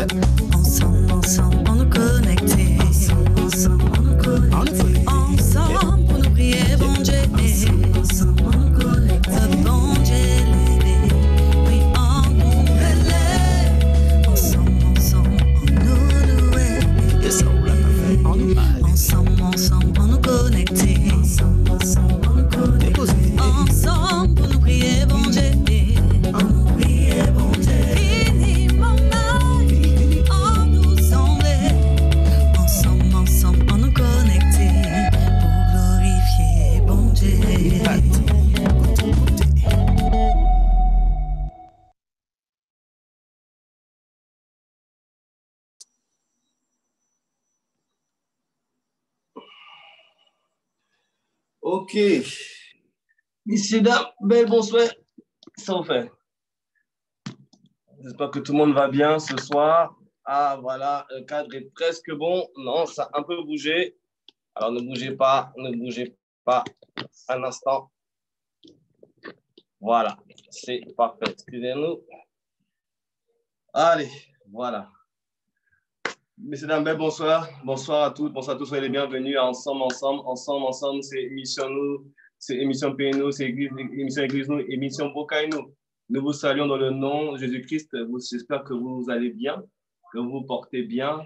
Ensemble, ensemble, on nous connecter. Ensemble, on nous connecter. Ensemble, pour nous prier, bon Dieu. Ensemble, on nous connecter. Bon Dieu, oui, on nous relève. Ensemble, ensemble, on nous louer. Ensemble, ensemble, on nous connecter. Ensemble, ensemble, on nous connecter. Ensemble, pour nous prier, bon Dieu. On nous prier, bon Dieu. Ok. Messieurs, dames, bel bonsoir. Ça vous fait. J'espère que tout le monde va bien ce soir. Ah, voilà, le cadre est presque bon. Non, ça a un peu bougé. Alors, ne bougez pas un instant. Voilà, c'est parfait. Excusez-nous. Allez, voilà. Messieurs, dames, bel bonsoir. Bonsoir à toutes, bonsoir à tous. Soyez les bienvenus à Ensemble. C'est émission nous, c'est émission PNO, c'est émission Église nous, émission Bokaï nous. Nous vous saluons dans le nom de Jésus-Christ. J'espère que vous allez bien, que vous vous portez bien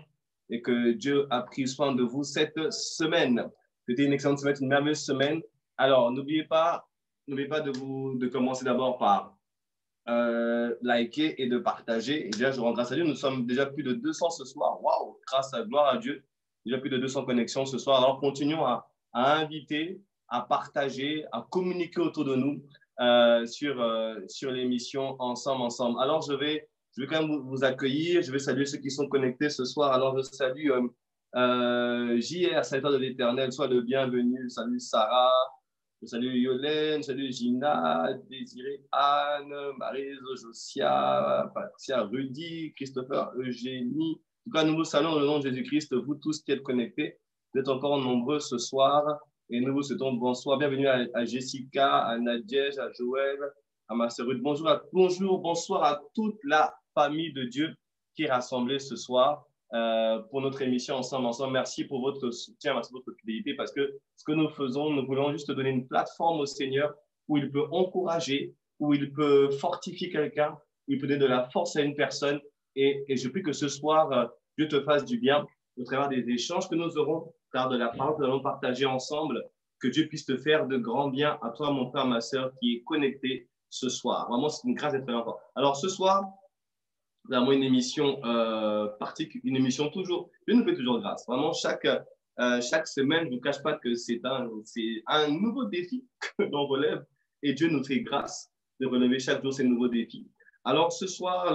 et que Dieu a pris soin de vous cette semaine. C'était une excellente semaine, une merveilleuse semaine. Alors, n'oubliez pas de commencer d'abord par liker et de partager. Et déjà, je rends grâce à Dieu. Nous sommes déjà plus de 200 ce soir. Waouh, grâce à gloire à Dieu. Déjà plus de 200 connexions ce soir. Alors, continuons à inviter, à partager, à communiquer autour de nous sur l'émission Ensemble. Alors, je vais quand même vous accueillir. Je vais saluer ceux qui sont connectés ce soir. Alors, je salue JR, Salutateur de l'Éternel. Sois le bienvenu. Salut Sarah. Je salue Yolène, je salue Gina, Désiré, Anne, Marise, Josia, Patricia, Rudy, Christopher, Eugénie. En tout cas, nous vous saluons dans le nom de Jésus-Christ, vous tous qui êtes connectés. Vous êtes encore nombreux ce soir et nous vous souhaitons bonsoir. Bienvenue à Jessica, à Nadège, à Joël, à ma sœur Ruth. Bonsoir à toute la famille de Dieu qui est rassemblée ce soir. Pour notre émission Ensemble. Merci pour votre soutien, merci pour votre fidélité parce que ce que nous faisons, nous voulons juste donner une plateforme au Seigneur où il peut encourager, où il peut fortifier quelqu'un, où il peut donner de la force à une personne et je prie que ce soir, Dieu te fasse du bien au travers des échanges que nous aurons, car de la parole que nous allons partager ensemble, que Dieu puisse te faire de grands biens à toi, mon frère, ma sœur, qui est connecté ce soir. Vraiment, c'est une grâce d'être là encore. Alors, ce soir, vraiment une émission particulière, une émission toujours, Dieu nous fait toujours grâce. Vraiment, chaque semaine, je ne vous cache pas que c'est un nouveau défi que l'on relève et Dieu nous fait grâce de relever chaque jour ces nouveaux défis. Alors, ce soir,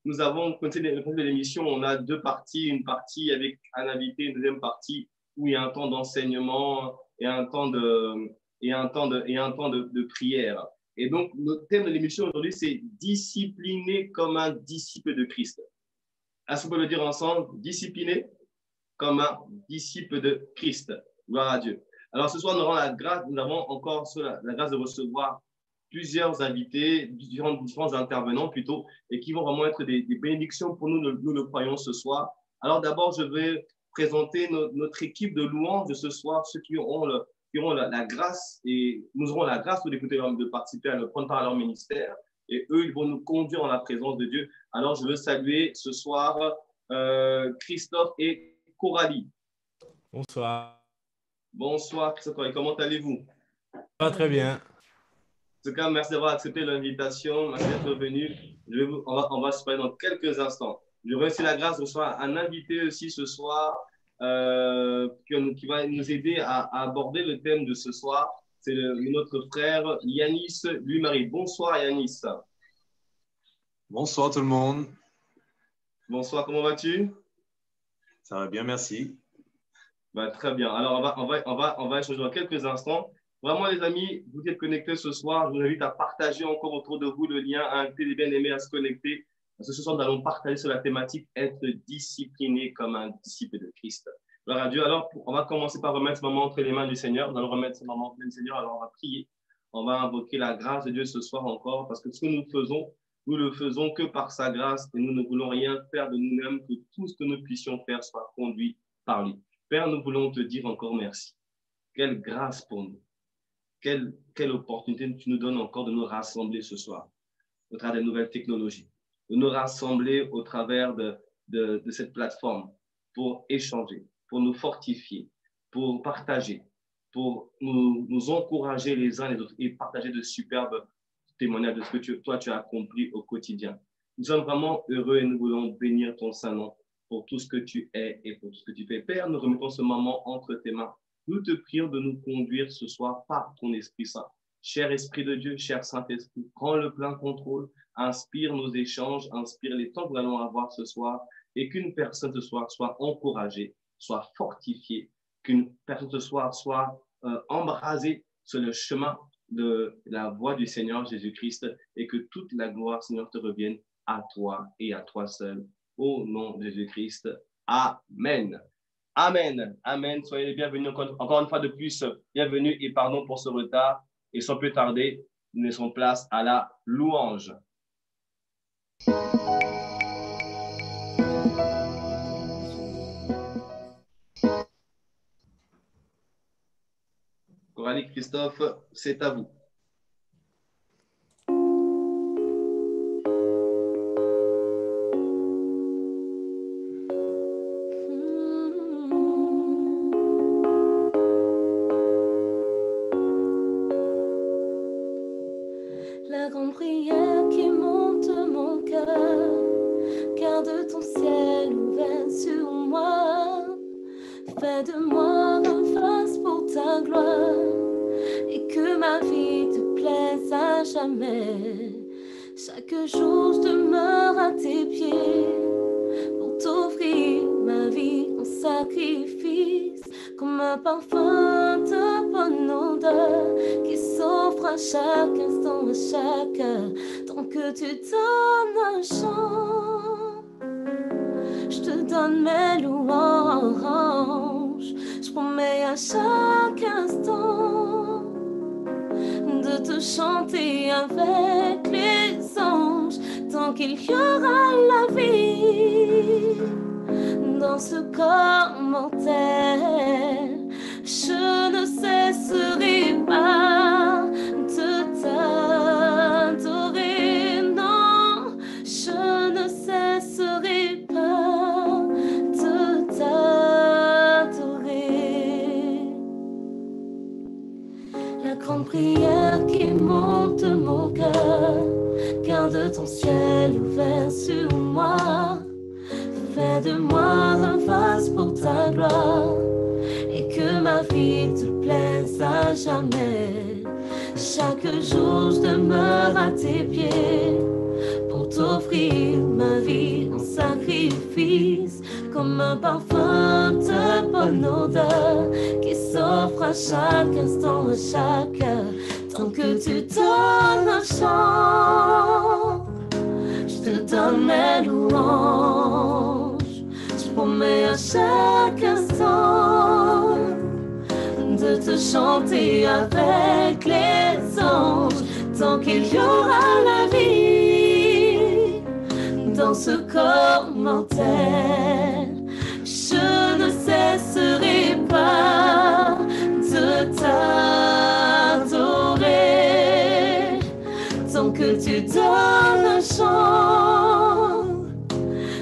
nous avons, au côté de l'émission, on a deux parties, une partie avec un invité, une deuxième partie où il y a un temps d'enseignement et un temps de prière. Et donc, notre thème de l'émission aujourd'hui, c'est « Discipliné comme un disciple de Christ ». Est-ce qu'on peut le dire ensemble? Discipliné comme un disciple de Christ. Gloire à Dieu. Alors, ce soir, nous avons encore la grâce de recevoir plusieurs invités, différents intervenants plutôt, et qui vont vraiment être des bénédictions pour nous, nous le croyons ce soir. Alors, d'abord, je vais présenter notre équipe de louanges de ce soir, ceux qui auront la grâce et nous aurons la grâce d'écouter, de participer, de prendre part à leur ministère et eux, ils vont nous conduire en la présence de Dieu. Alors, je veux saluer ce soir Christophe et Coralie. Bonsoir. Bonsoir Christophe, comment allez-vous? Ça va très bien. En tout cas, merci d'avoir accepté l'invitation, merci d'être venu. On va se parler dans quelques instants. Je remercie la grâce de recevoir un invité aussi ce soir qui va nous aider à aborder le thème de ce soir. C'est notre frère Yanis Louis-Marie. Bonsoir Yanis. Bonsoir tout le monde. Bonsoir, comment vas-tu? Ça va bien, merci. Bah, très bien. Alors, on va échanger dans quelques instants. Vraiment, les amis, vous êtes connectés ce soir. Je vous invite à partager encore autour de vous le lien, à inviter les bien-aimés à se connecter. Parce que ce soir, nous allons partager sur la thématique « Être discipliné comme un disciple de Christ ». Gloire à Dieu. Alors, on va commencer par remettre ce moment entre les mains du Seigneur. Nous allons remettre ce moment entre les mains du Seigneur. Alors, on va prier. On va invoquer la grâce de Dieu ce soir encore. Parce que ce que nous faisons, Nous le faisons que par sa grâce et nous ne voulons rien faire de nous-mêmes, que tout ce que nous puissions faire soit conduit par lui. Père, nous voulons te dire encore merci. Quelle grâce pour nous. Quelle opportunité tu nous donnes encore de nous rassembler ce soir au travers des nouvelles technologies, de nous rassembler au travers de cette plateforme pour échanger, pour nous fortifier, pour partager, pour nous encourager les uns les autres et partager de superbes témoignages de ce que toi tu as accompli au quotidien. Nous sommes vraiment heureux et nous voulons bénir ton Saint-Nom pour tout ce que tu es et pour tout ce que tu fais. Père, nous remettons ce moment entre tes mains. Nous te prions de nous conduire ce soir par ton Esprit Saint. Cher Esprit de Dieu, cher Saint-Esprit, prends le plein contrôle, inspire nos échanges, inspire les temps que nous allons avoir ce soir et qu'une personne ce soir soit encouragée, soit fortifiée, qu'une personne ce soir soit embrasée sur le chemin de la voie du Seigneur Jésus-Christ et que toute la gloire, Seigneur, te revienne à toi et à toi seul. Au nom de Jésus-Christ. Amen. Amen. Amen. Soyez les bienvenus encore une fois de plus. Bienvenue et pardon pour ce retard. Et sans plus tarder, nous laissons place à la louange. Coralie, Christophe, c'est à vous. La grande prière qui monte mon cœur, garde ton ciel ouvert sur moi. Fais de moi un vase pour ta gloire et que ma vie te plaise à jamais. Chaque jour je demeure à tes pieds pour t'offrir ma vie en sacrifice, comme un parfum de bonne odeur qui s'offre à chaque instant, à chaque heure. Tant que tu donnes un chant, je te donne mes louanges. Je promets à chaque instant de te chanter avec les anges. Tant qu'il y aura la vie dans ce corps mortel, je ne cesserai pas de t'adorer. Non, je ne cesserai pas de t'adorer. La grande prière qui monte mon cœur, garde ton ciel ouvert sur moi. Fais de moi un vase pour ta gloire et que ma vie te plaise à jamais. Chaque jour je demeure à tes pieds pour t'offrir ma vie en sacrifice, comme un parfum de bonne odeur qui s'offre à chaque instant, à chaque heure. Tant que tu donnes un chant, je te donne mes louanges. Je promets à chaque instant de te chanter avec les anges. Tant qu'il y aura la vie dans ce corps mortel, je ne cesserai pas de t'adorer. Tant que tu donnes un chant,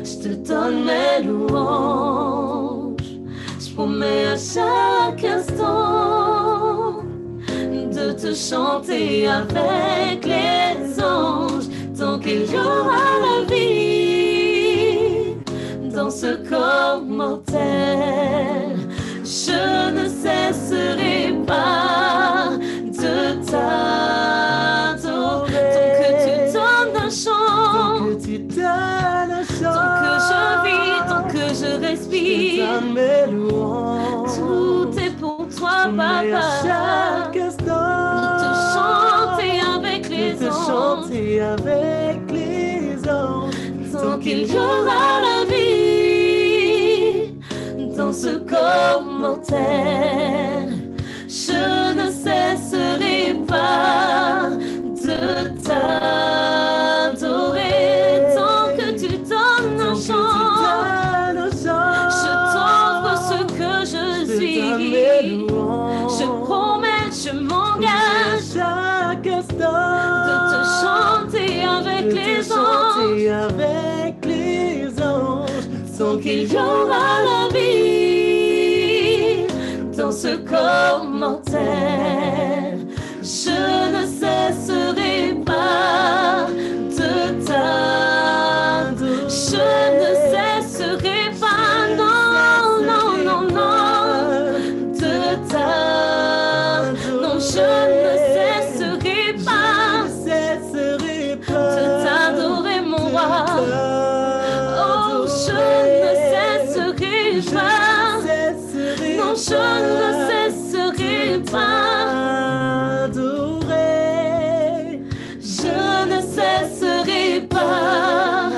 je te donne mes louanges. Je promets à chaque instant de te chanter avec les anges. Tant qu'il y aura la vie dans ce corps mortel, je ne cesserai pas de t'adorer. Tant que tu donnes un chant, tant que je vis, tant que je respire, tout est pour toi, papa. Pour te chanter avec les anges. Tant qu'il y aura la vie dans ce corps mortel, je ne cesserai pas de t'adorer. instant, de te chanter avec les anges, tant qu'il y aura la vie dans ce corps mortel. Je ne cesserai pas de t'adorer. Je ne cesserai pas, non, non, non, non, de t'adorer. Non, je ne cesserai pas de t'adorer, mon roi. Oh, je ne cesserai pas. Non, je ne cesserai pas. Je ne cesserai pas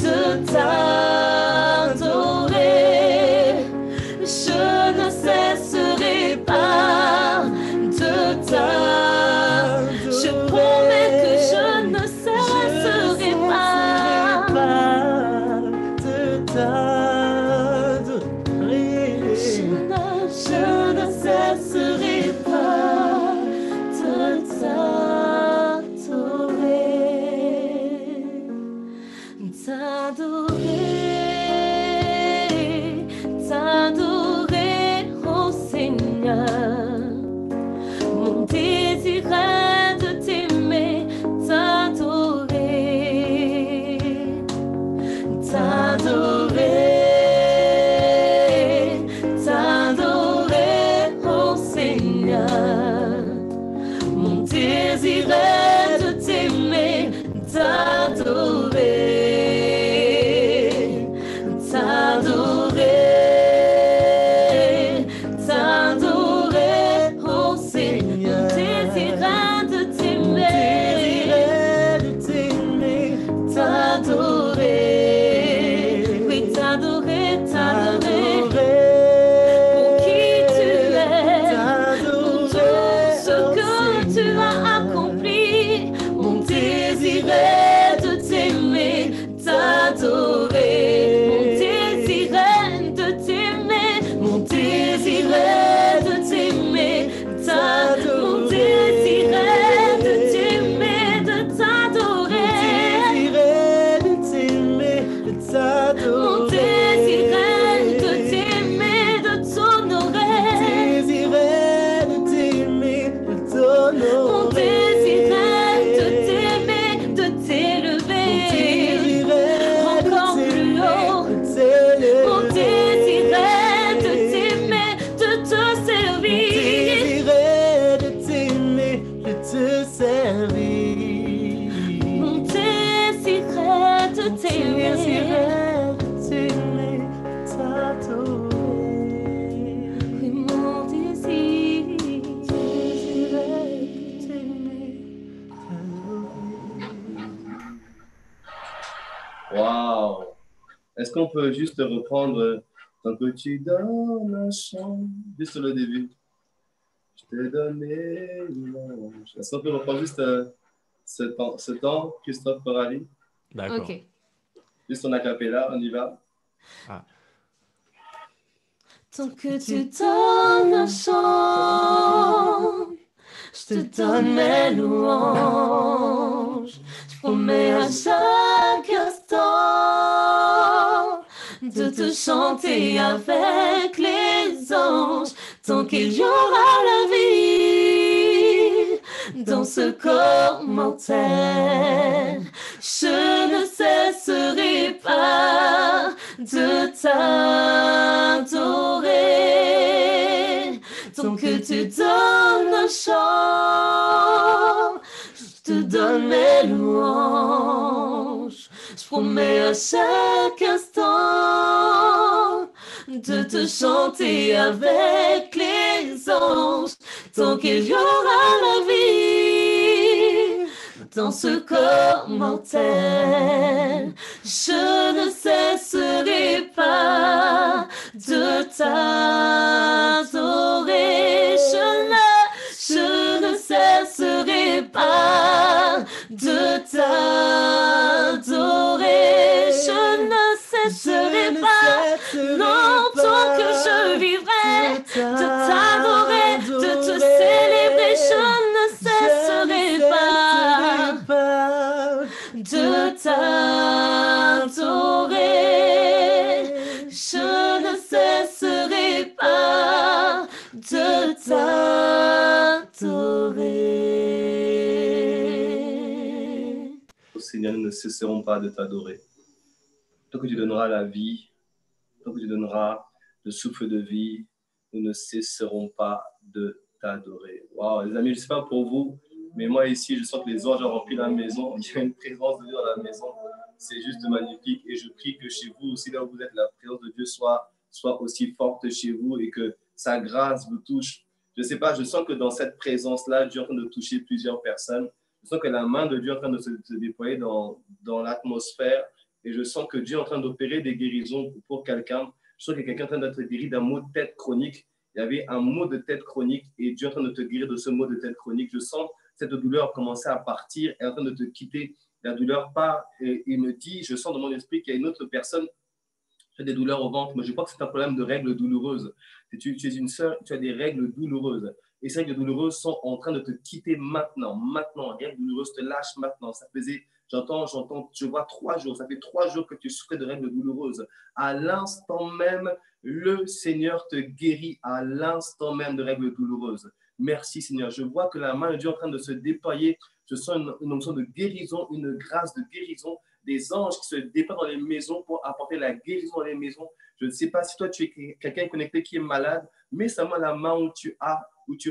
de t'adorer. Je ne cesserai pas de t'adorer. Je promets que je ne cesserai pas de t'adorer. Je ne cesserai pas de t'adorer, oh Seigneur. Mon désir est de t'aimer, t'adorer, oh Seigneur. Mon désir est de t'aimer, t'adorer. Waouh! Est-ce qu'on peut juste reprendre tant que tu donnes un chant, juste le début? Je t'ai donné l'ange. Est-ce qu'on peut reprendre juste ce temps, Christophe Corali? D'accord. Ok. Juste en acapella, on y va. Ah. Tant que tu donnes un chant, je te donne mes louanges. Je promets à chaque instant de te chanter avec les anges. Tant qu'il y aura la vie dans ce corps mortel, je ne cesserai pas de t'adorer. Tant que tu donnes un chant, je te donne mes louanges. Je promets à chaque instant de te chanter avec les anges. Tant qu'il y aura la vie dans ce corps mortel, je ne cesserai pas de t'adorer. Je ne cesserai pas de t'adorer. Je ne cesserai pas, non, tant que je vivrai, de t'adorer, de te célébrer. Je ne cesserai pas. de t'adorer. Je ne cesserai pas de t'adorer. Seigneur, nous ne cesserons pas de t'adorer. Tant que tu donneras la vie, tant que tu donneras le souffle de vie, nous ne cesserons pas de t'adorer. Wow, les amis, je ne sais pas pour vous, mais moi ici, je sens que les anges ont rempli la maison. Il y a une présence de Dieu dans la maison. C'est juste magnifique. Et je prie que chez vous aussi, là où vous êtes, la présence de Dieu soit aussi forte chez vous et que sa grâce vous touche. Je ne sais pas, je sens que dans cette présence-là, Dieu est en train de toucher plusieurs personnes. Je sens que la main de Dieu est en train de se déployer dans l'atmosphère. Et je sens que Dieu est en train d'opérer des guérisons pour quelqu'un. Je sens que quelqu'un est en train d'être guéri d'un mot de tête chronique. Il y avait un mot de tête chronique et Dieu est en train de te guérir de ce mot de tête chronique. Je sens cette douleur commencer à partir et en train de te quitter. La douleur part et il me dit, je sens dans mon esprit qu'il y a une autre personne qui a des douleurs au ventre. Mais je crois que c'est un problème de règles douloureuses. Tu es une sœur, tu as des règles douloureuses. Et ces règles douloureuses sont en train de te quitter maintenant. Maintenant, les règles douloureuses te lâchent maintenant. Ça faisait... J'entends, je vois 3 jours. Ça fait 3 jours que tu souffrais de règles douloureuses. À l'instant même, le Seigneur te guérit à l'instant même de règles douloureuses. Merci Seigneur. Je vois que la main de Dieu est en train de se déployer. Je sens une onction de guérison, une grâce de guérison. Des anges qui se déploient dans les maisons pour apporter la guérison dans les maisons. Je ne sais pas si toi tu es quelqu'un connecté qui est malade, mais seulement la main où tu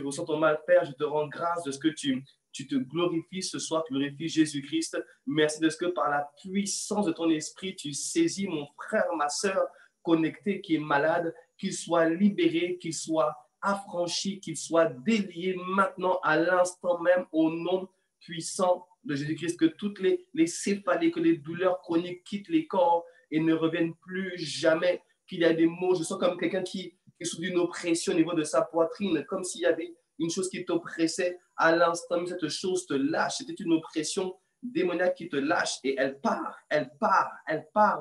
ressens ton mal. Père, je te rends grâce de ce que tu te glorifies ce soir, tu glorifies Jésus-Christ. Merci de ce que par la puissance de ton esprit, tu saisis mon frère, ma soeur connecté qui est malade, qu'il soit libéré, qu'il soit affranchi, qu'il soit délié maintenant à l'instant même au nom puissant de Jésus-Christ, que toutes les céphalées, que les douleurs chroniques quittent les corps et ne reviennent plus jamais, qu'il y a des maux. Je sens comme quelqu'un qui est sous une oppression au niveau de sa poitrine, comme s'il y avait une chose qui t'oppressait. À l'instant même, cette chose te lâche. C'était une oppression démoniaque qui te lâche et elle part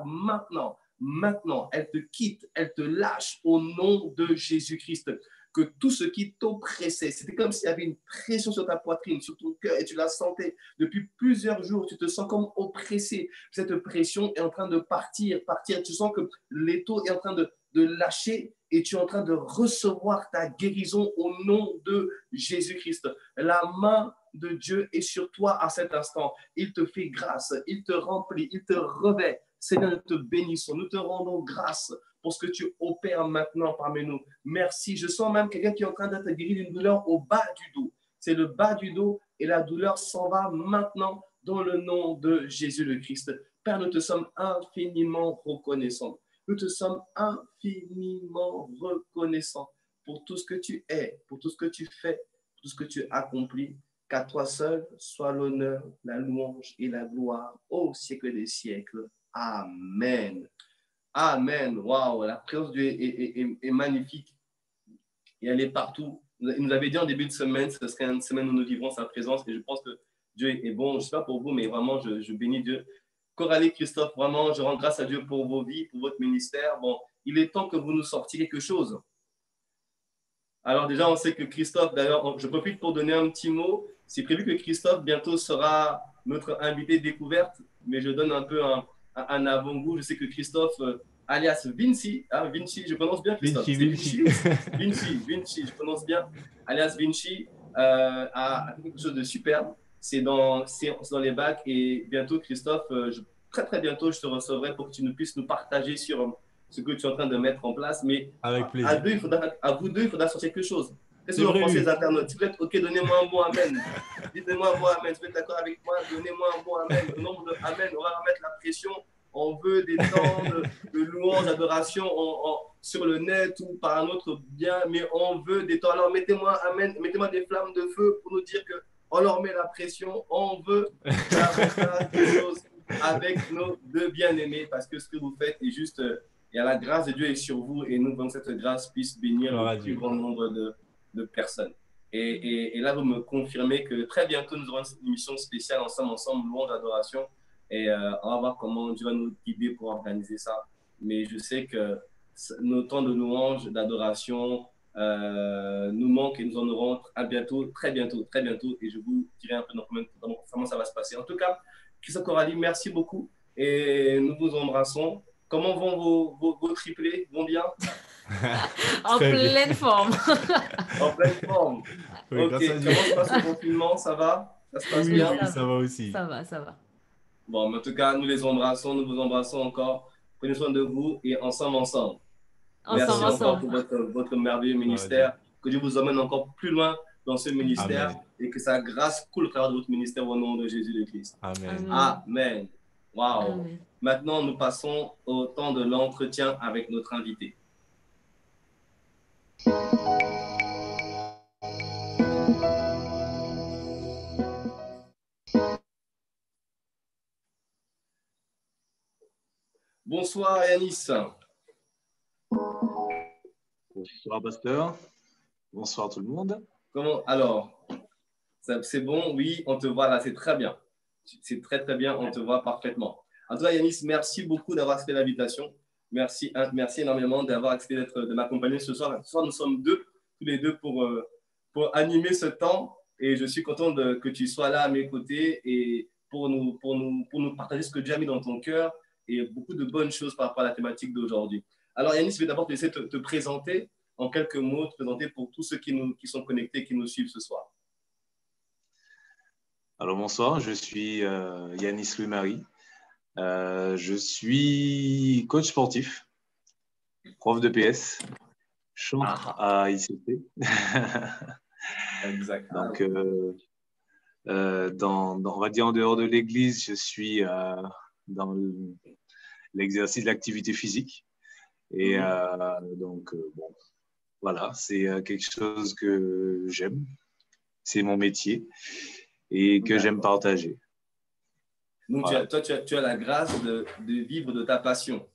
maintenant. Maintenant, elle te quitte, elle te lâche au nom de Jésus-Christ. Que tout ce qui t'oppressait, c'était comme s'il y avait une pression sur ta poitrine, sur ton cœur, et tu la sentais depuis plusieurs jours, tu te sens comme oppressé. Cette pression est en train de partir. Tu sens que l'étau est en train de lâcher et tu es en train de recevoir ta guérison au nom de Jésus-Christ. La main de Dieu est sur toi à cet instant. Il te fait grâce, il te remplit, il te revêt. Seigneur, nous te bénissons, nous te rendons grâce pour ce que tu opères maintenant parmi nous. Merci. Je sens même quelqu'un qui est en train d'être guéri d'une douleur au bas du dos. C'est le bas du dos et la douleur s'en va maintenant dans le nom de Jésus le Christ. Père, nous te sommes infiniment reconnaissants. Nous te sommes infiniment reconnaissants pour tout ce que tu es, pour tout ce que tu fais, pour tout ce que tu accomplis. Qu'à toi seul soit l'honneur, la louange et la gloire au siècle des siècles. Amen. Amen. Waouh, la présence de Dieu est magnifique et elle est partout. Il nous avait dit en début de semaine, ce serait une semaine où nous vivrons sa présence et je pense que Dieu est bon. Je ne sais pas pour vous, mais vraiment, je bénis Dieu. Coralie, Christophe, vraiment, je rends grâce à Dieu pour vos vies, pour votre ministère. Bon, il est temps que vous nous sortiez quelque chose. Alors déjà, on sait que Christophe, d'ailleurs, je profite pour donner un petit mot. C'est prévu que Christophe bientôt sera notre invité découverte, mais je donne un peu un avant-goût. Je sais que Christophe, alias Vinci, Vinci, je prononce bien Christophe. Vinci, je prononce bien, alias Vinci, a quelque chose de superbe. C'est dans les bacs et bientôt, Christophe, très bientôt, je te recevrai pour que tu puisses nous partager sur ce que tu es en train de mettre en place. Mais avec plaisir. À vous deux, il faudra sortir quelque chose. Qu'est-ce que vous pensez, les internautes? Si vous êtes OK, donnez-moi un bon amen. Dites-moi un bon amen. Si vous êtes d'accord avec moi, donnez-moi un bon amen. Le nombre de amen, on va remettre la pression. On veut des temps de louange, d'adoration sur le net ou par un autre bien, mais on veut des temps. Alors mettez-moi amen, mettez-moi des flammes de feu pour nous dire qu'on leur met la pression. On veut faire quelque chose avec nos deux bien-aimés parce que ce que vous faites est juste, et la grâce de Dieu est sur vous et nous voulons que cette grâce puisse bénir le plus grand nombre de personnes. Et là, vous me confirmez que très bientôt, nous aurons une émission spéciale ensemble, louange, adoration. Et on va voir comment Dieu va nous guider pour organiser ça. Mais je sais que nos temps de louange, d'adoration nous manquent et nous en aurons à bientôt, très bientôt. Et je vous dirai un peu comment ça va se passer. En tout cas, Christophe Coralie, merci beaucoup et nous vous embrassons. Comment vont vos triplés? Vont bien? En Très bien. pleine forme. En pleine forme. Oui, Ok, grâce à Dieu. comment se passe le confinement? Ça va? Ça se passe Oui, bien? oui, ça va aussi. Ça va, ça va. Bon, mais en tout cas, nous les embrassons, nous vous embrassons encore. Prenez soin de vous et ensemble. Merci Ensemble, encore ensemble. pour votre merveilleux Gloire à Dieu. ministère. Que Dieu vous emmène encore plus loin dans ce ministère Amen. et que sa grâce coule au travers de votre ministère au nom de Jésus le Christ. Amen. Amen. Wow. Amen. Maintenant, nous passons au temps de l'entretien avec notre invité. Bonsoir Yanis. Bonsoir, pasteur. Bonsoir tout le monde. Comment alors? C'est bon? Oui, on te voit là, c'est très bien. C'est très très bien, on te voit parfaitement. En tout cas, Yanis, merci beaucoup d'avoir accepté l'invitation. Merci énormément d'avoir accepté de m'accompagner ce soir. Ce soir, nous sommes tous les deux pour animer ce temps. Et je suis content que tu sois là à mes côtés et pour nous partager ce que Dieu a mis dans ton cœur et beaucoup de bonnes choses par rapport à la thématique d'aujourd'hui. Alors, Yanis, je vais d'abord te laisser te présenter en quelques mots, te présenter pour tous ceux qui sont connectés, qui nous suivent ce soir. Alors bonsoir, je suis Yanis Louis-Marie. Je suis coach sportif, prof de PS, chantre à ICP. Exact. Donc, on va dire en dehors de l'église, je suis dans l'exercice de l'activité physique. Et donc, bon, voilà, c'est quelque chose que j'aime. C'est mon métier et que j'aime partager. Donc, voilà. tu as la grâce de vivre de ta passion.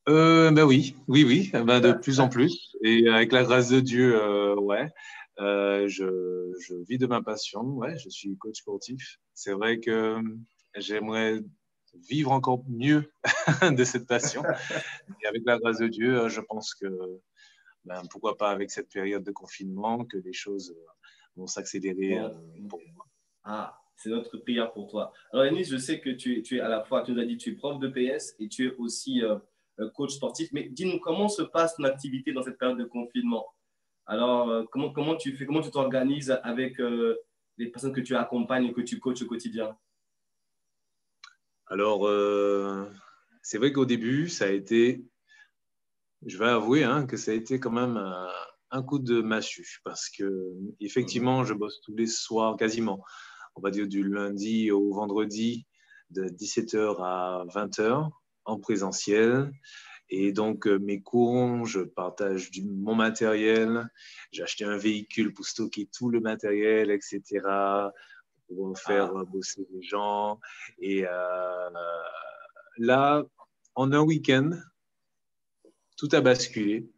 Ben oui. Ben de plus en plus. Et avec la grâce de Dieu, ouais, je vis de ma passion. Ouais, je suis coach sportif. C'est vrai que j'aimerais vivre encore mieux de cette passion. Et avec la grâce de Dieu, je pense que, ben, pourquoi pas avec cette période de confinement, que les choses vont s'accélérer pour moi. Ah, c'est notre prière pour toi. Alors, Yanis, je sais que tu es à la fois, tu nous as dit, tu es prof de PS et tu es aussi coach sportif. Mais dis-nous, comment se passe ton activité dans cette période de confinement? Alors, comment tu fais, comment tu t'organises avec les personnes que tu accompagnes et que tu coaches au quotidien? Alors, c'est vrai qu'au début, ça a été, je vais avouer que ça a été quand même un coup de massue parce que effectivement, je bosse tous les soirs quasiment. On va dire du lundi au vendredi de 17h à 20h en présentiel. Et donc, mes cours, je partage mon matériel. J'ai acheté un véhicule pour stocker tout le matériel, etc., pour faire bosser les gens. Et là, en un week-end, tout a basculé.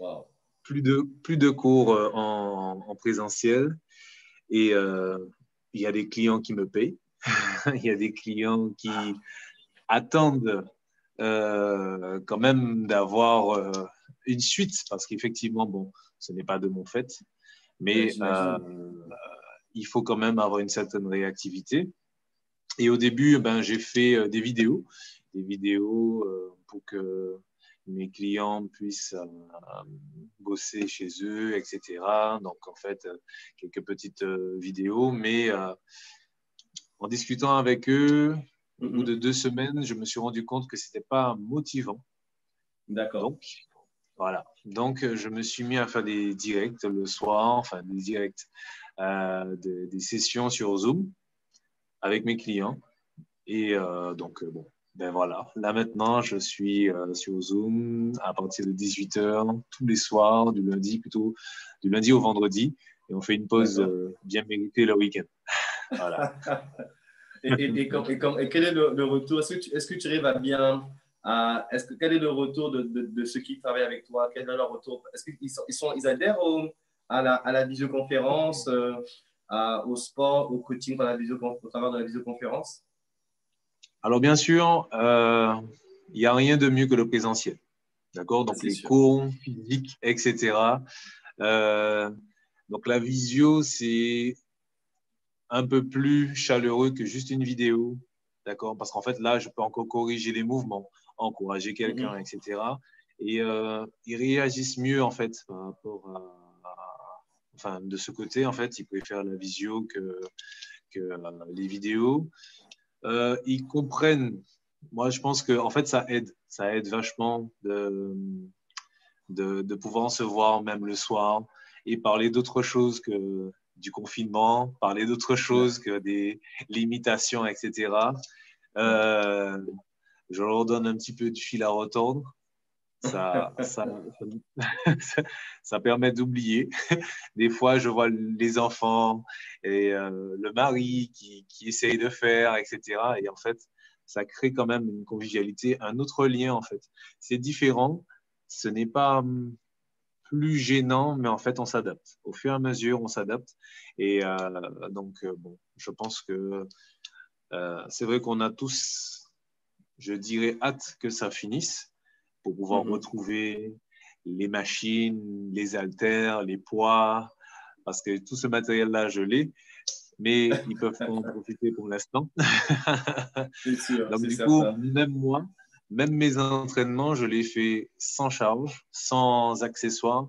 Wow. Plus de cours en présentiel. Et il y a des clients qui me payent. Il y a des clients qui attendent quand même d'avoir une suite parce qu'effectivement, bon, ce n'est pas de mon fait, mais il faut quand même avoir une certaine réactivité. Et au début, ben, j'ai fait des vidéos pour que mes clients puissent bosser chez eux, etc. Donc, en fait, quelques petites vidéos, mais en discutant avec eux, au bout de 2 semaines, je me suis rendu compte que ce n'était pas motivant. D'accord. Donc, voilà. Donc, je me suis mis à faire des directs le soir, enfin des directs, des sessions sur Zoom avec mes clients. Et donc, bon, ben voilà. Là, maintenant, je suis sur Zoom à partir de 18h tous les soirs, du lundi au vendredi. Et on fait une pause bien méritée le week-end. Voilà. Et quel est le retour? Est-ce que tu arrives à bien… quel est le retour de ceux qui travaillent avec toi? Quel est leur retour? Est-ce qu'ils adhèrent à la visioconférence, au sport, au coaching au travers de la visioconférence? Alors, bien sûr, il n'y a rien de mieux que le présentiel. D'accord? Donc, les cours physiques, etc. Donc, la visio, c'est un peu plus chaleureux que juste une vidéo, d'accord? Parce qu'en fait, là, je peux encore corriger les mouvements, encourager quelqu'un, etc. Et ils réagissent mieux, en fait, par rapport enfin, de ce côté, en fait, ils préfèrent la visio que les vidéos. Ils comprennent. Moi, je pense que, en fait, ça aide vachement de pouvoir se voir même le soir et parler d'autre chose que du confinement, parler d'autre chose que des limitations, etc. Je leur donne un petit peu du fil à retordre. Ça permet d'oublier. Des fois, je vois les enfants et le mari qui essaye de faire, etc. Et en fait, ça crée quand même une convivialité, un autre lien, en fait. C'est différent. Ce n'est pas plus gênant, mais en fait, on s'adapte. Au fur et à mesure, on s'adapte. Et donc, bon, je pense que c'est vrai qu'on a tous, je dirais, hâte que ça finisse pour pouvoir retrouver les machines, les haltères, les poids, parce que tout ce matériel-là, je l'ai, mais ils peuvent pas en profiter pour l'instant. C'est sûr, donc, c'est du certain. coup, même moi, même mes entraînements, je les fais sans charge, sans accessoires,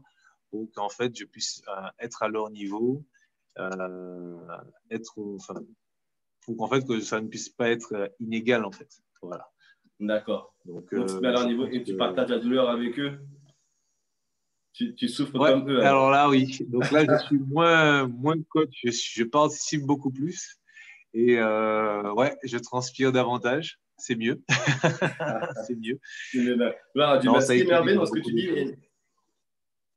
pour qu'en fait, je puisse être à leur niveau, pour qu'en fait, que ça ne puisse pas être inégal, en fait. Voilà. D'accord. Donc, Tu te mets à leur niveau et tu partages la douleur avec eux. Tu souffres comme eux. Alors là, oui. Donc là, je suis moins coach. Je participe beaucoup plus. Et je transpire davantage. C'est mieux. C'est mieux.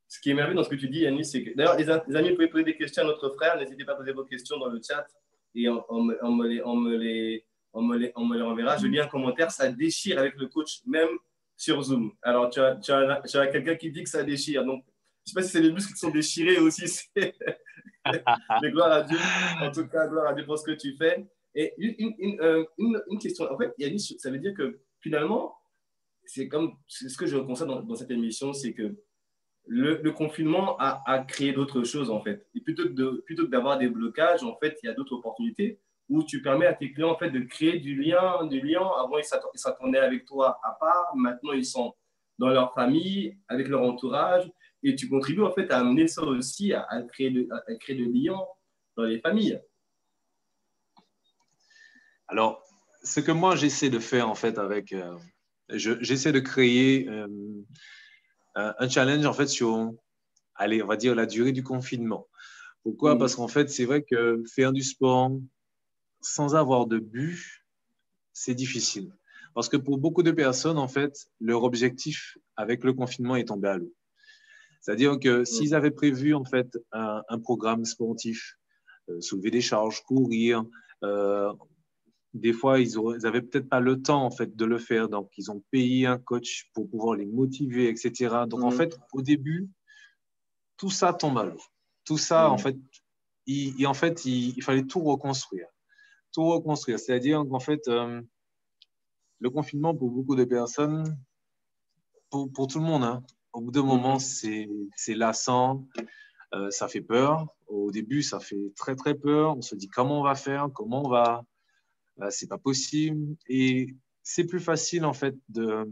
Ce qui est merveilleux dans ce que tu dis, Yannis, c'est que d'ailleurs, les amis, vous pouvez poser des questions à notre frère. N'hésitez pas à poser vos questions dans le chat et on me les enverra. Je lis un commentaire, ça déchire avec le coach, même sur Zoom. Alors, tu as quelqu'un qui dit que ça déchire. Donc, je ne sais pas si c'est les muscles qui sont déchirés aussi. Mais gloire à Dieu. En tout cas, gloire à Dieu pour ce que tu fais. Et une question. En fait, Yannis, ça veut dire que finalement, c'est ce que je constate dans cette émission, c'est que le confinement a créé d'autres choses, en fait. Et plutôt que d'avoir des blocages, en fait, il y a d'autres opportunités où tu permets à tes clients, en fait, de créer du lien. Avant, ils s'attendaient avec toi à part. Maintenant, ils sont dans leur famille, avec leur entourage. Et tu contribues, en fait, à amener ça aussi, à créer de liens dans les familles. Alors, ce que moi, j'essaie de faire, en fait, j'essaie de créer un challenge, en fait, sur, allez, on va dire, la durée du confinement. Pourquoi? Parce qu'en fait, c'est vrai que faire du sport sans avoir de but, c'est difficile. Parce que pour beaucoup de personnes, en fait, leur objectif avec le confinement est tombé à l'eau. C'est-à-dire que s'ils avaient prévu, en fait, un programme sportif, soulever des charges, courir, des fois, ils n'avaient peut-être pas le temps, en fait, de le faire. Donc, ils ont payé un coach pour pouvoir les motiver, etc. Donc, en fait, au début, tout ça tombe à l'eau. Tout ça, en fait, il fallait tout reconstruire. Tout reconstruire. C'est-à-dire qu'en fait, le confinement, pour beaucoup de personnes, pour tout le monde, hein, au bout d'un moment, c'est lassant, ça fait peur. Au début, ça fait très, très peur. On se dit comment on va faire, comment on va… c'est pas possible. Et c'est plus facile, en fait, de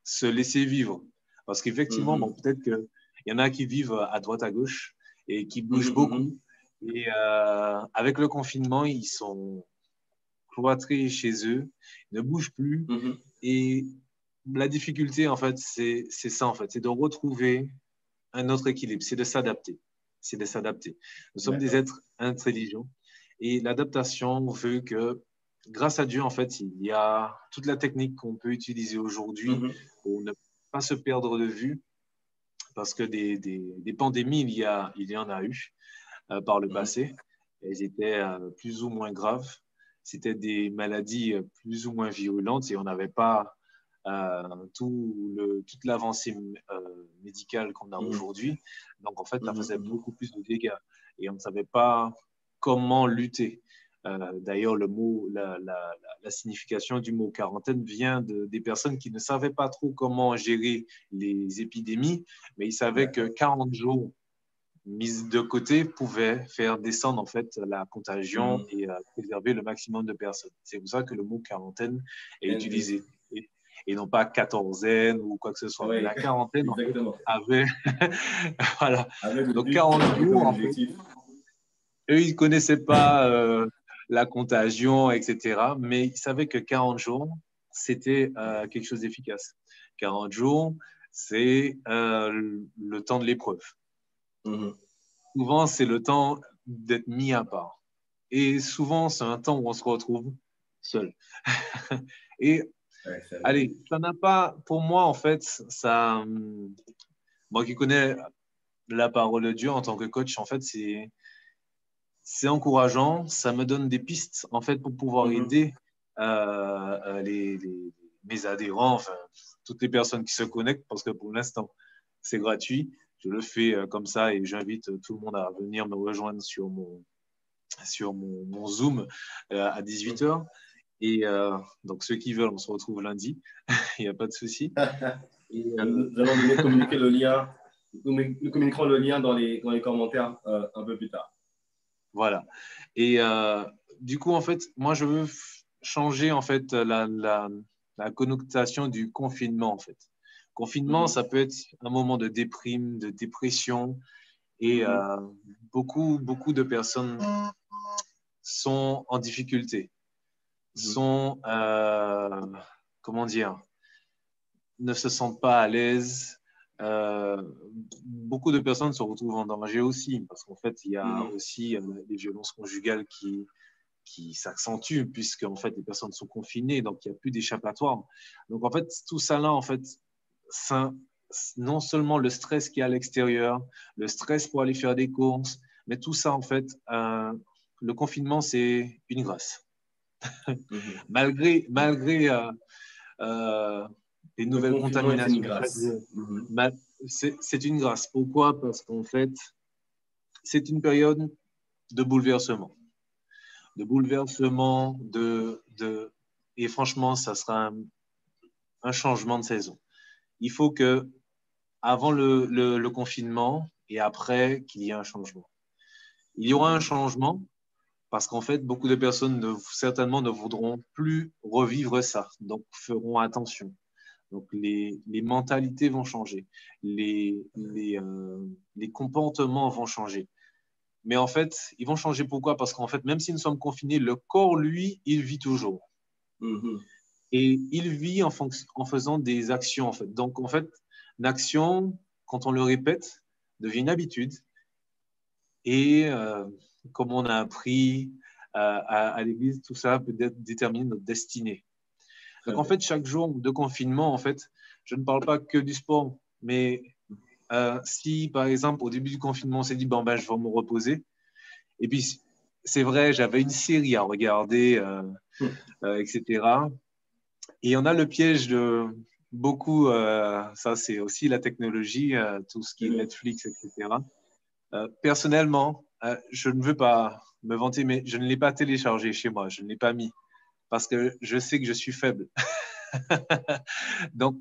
se laisser vivre. Parce qu'effectivement, bon, peut-être qu'il y en a qui vivent à droite, à gauche et qui bougent beaucoup. Et avec le confinement, ils sont cloîtrés chez eux, ils ne bougent plus. Et la difficulté, en fait, c'est ça, en fait, c'est de retrouver un autre équilibre, c'est de s'adapter. C'est de s'adapter. Nous sommes des êtres intelligents et l'adaptation veut que, grâce à Dieu, en fait, il y a toute la technique qu'on peut utiliser aujourd'hui pour ne pas se perdre de vue, parce que des pandémies, il y en a eu par le passé. Elles étaient plus ou moins graves. C'était des maladies plus ou moins virulentes et on n'avait pas toute l'avancée médicale qu'on a aujourd'hui. Donc, en fait, ça faisait beaucoup plus de dégâts et on ne savait pas comment lutter. D'ailleurs, le mot, la signification du mot quarantaine vient des personnes qui ne savaient pas trop comment gérer les épidémies, mais ils savaient que 40 jours mises de côté pouvaient faire descendre en fait la contagion et préserver le maximum de personnes. C'est pour ça que le mot quarantaine est utilisé. Et non pas quatorzaine ou quoi que ce soit. Ouais, la quarantaine, en fait, avait… voilà. Avec donc, 40 jours, en fait, eux, ils ne connaissaient pas la contagion, etc. Mais ils savaient que 40 jours, c'était quelque chose d'efficace. 40 jours, c'est le temps de l'épreuve. Souvent, c'est le temps d'être mis à part. Et souvent, c'est un temps où on se retrouve seul. Et allez, ça n'a pas, pour moi, en fait, ça, moi qui connais la parole de Dieu en tant que coach, en fait, c'est encourageant. Ça me donne des pistes, en fait, pour pouvoir aider mes adhérents, enfin, toutes les personnes qui se connectent, parce que pour l'instant, c'est gratuit. Je le fais comme ça et j'invite tout le monde à venir me rejoindre sur mon Zoom à 18h. Et donc, ceux qui veulent, on se retrouve lundi. Il n'y a pas de souci. Nous allons communiquer le lien. Nous communiquerons le lien dans les commentaires un peu plus tard. Voilà. Et du coup, en fait, moi, je veux changer en fait la connotation du confinement. En fait, confinement, ça peut être un moment de déprime, de dépression, et beaucoup de personnes sont en difficulté. Sont, comment dire, ne se sentent pas à l'aise. Beaucoup de personnes se retrouvent en danger aussi, parce qu'en fait, il y a aussi les violences conjugales qui s'accentuent, puisque en fait, les personnes sont confinées, donc il n'y a plus d'échappatoire. Donc en fait, tout ça là, en fait, non seulement le stress qui est à l'extérieur, le stress pour aller faire des courses, mais tout ça, en fait, le confinement, c'est une grâce. malgré les nouvelles contaminations, c'est une grâce. Pourquoi? Parce qu'en fait, c'est une période de bouleversement. Et franchement, ça sera un changement de saison. Il faut que, avant le confinement et après, qu'il y ait un changement. Il y aura un changement parce qu'en fait, beaucoup de personnes certainement ne voudront plus revivre ça, donc feront attention. Donc, les mentalités vont changer, les comportements vont changer. Mais en fait, ils vont changer pourquoi? Parce qu'en fait, même si nous sommes confinés, le corps, lui, il vit toujours. Et il vit en faisant des actions, en fait. Donc, en fait, une action, quand on le répète, devient une habitude. Et comme on a appris à l'église, tout ça peut déterminer notre destinée. Donc, en fait, chaque jour de confinement, en fait, je ne parle pas que du sport, mais si, par exemple, au début du confinement, on s'est dit, bon, ben, je vais me reposer. Et puis, c'est vrai, j'avais une série à regarder, etc. Et on a le piège de beaucoup, ça c'est aussi la technologie, tout ce qui est Netflix, etc. Personnellement, je ne veux pas me vanter, mais je ne l'ai pas téléchargé chez moi, je ne l'ai pas mis parce que je sais que je suis faible. Donc,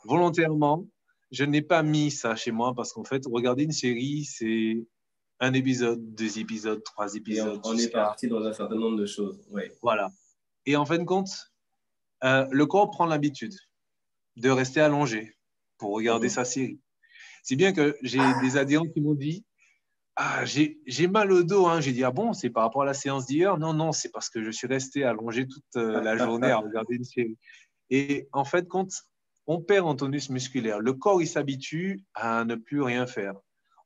volontairement, je n'ai pas mis ça chez moi parce qu'en fait, regarder une série, c'est un épisode, 2 épisodes, 3 épisodes. Et on est parti dans un certain nombre de choses. Voilà. Et en fin de compte, le corps prend l'habitude de rester allongé pour regarder sa série. C'est bien que j'ai des adhérents qui m'ont dit « Ah, j'ai mal au dos. Hein. » J'ai dit « Ah bon, c'est par rapport à la séance d'hier ?» Non, non, c'est parce que je suis resté allongé toute la journée à regarder une série. Et en fait, quand on perd en tonus musculaire, le corps, il s'habitue à ne plus rien faire.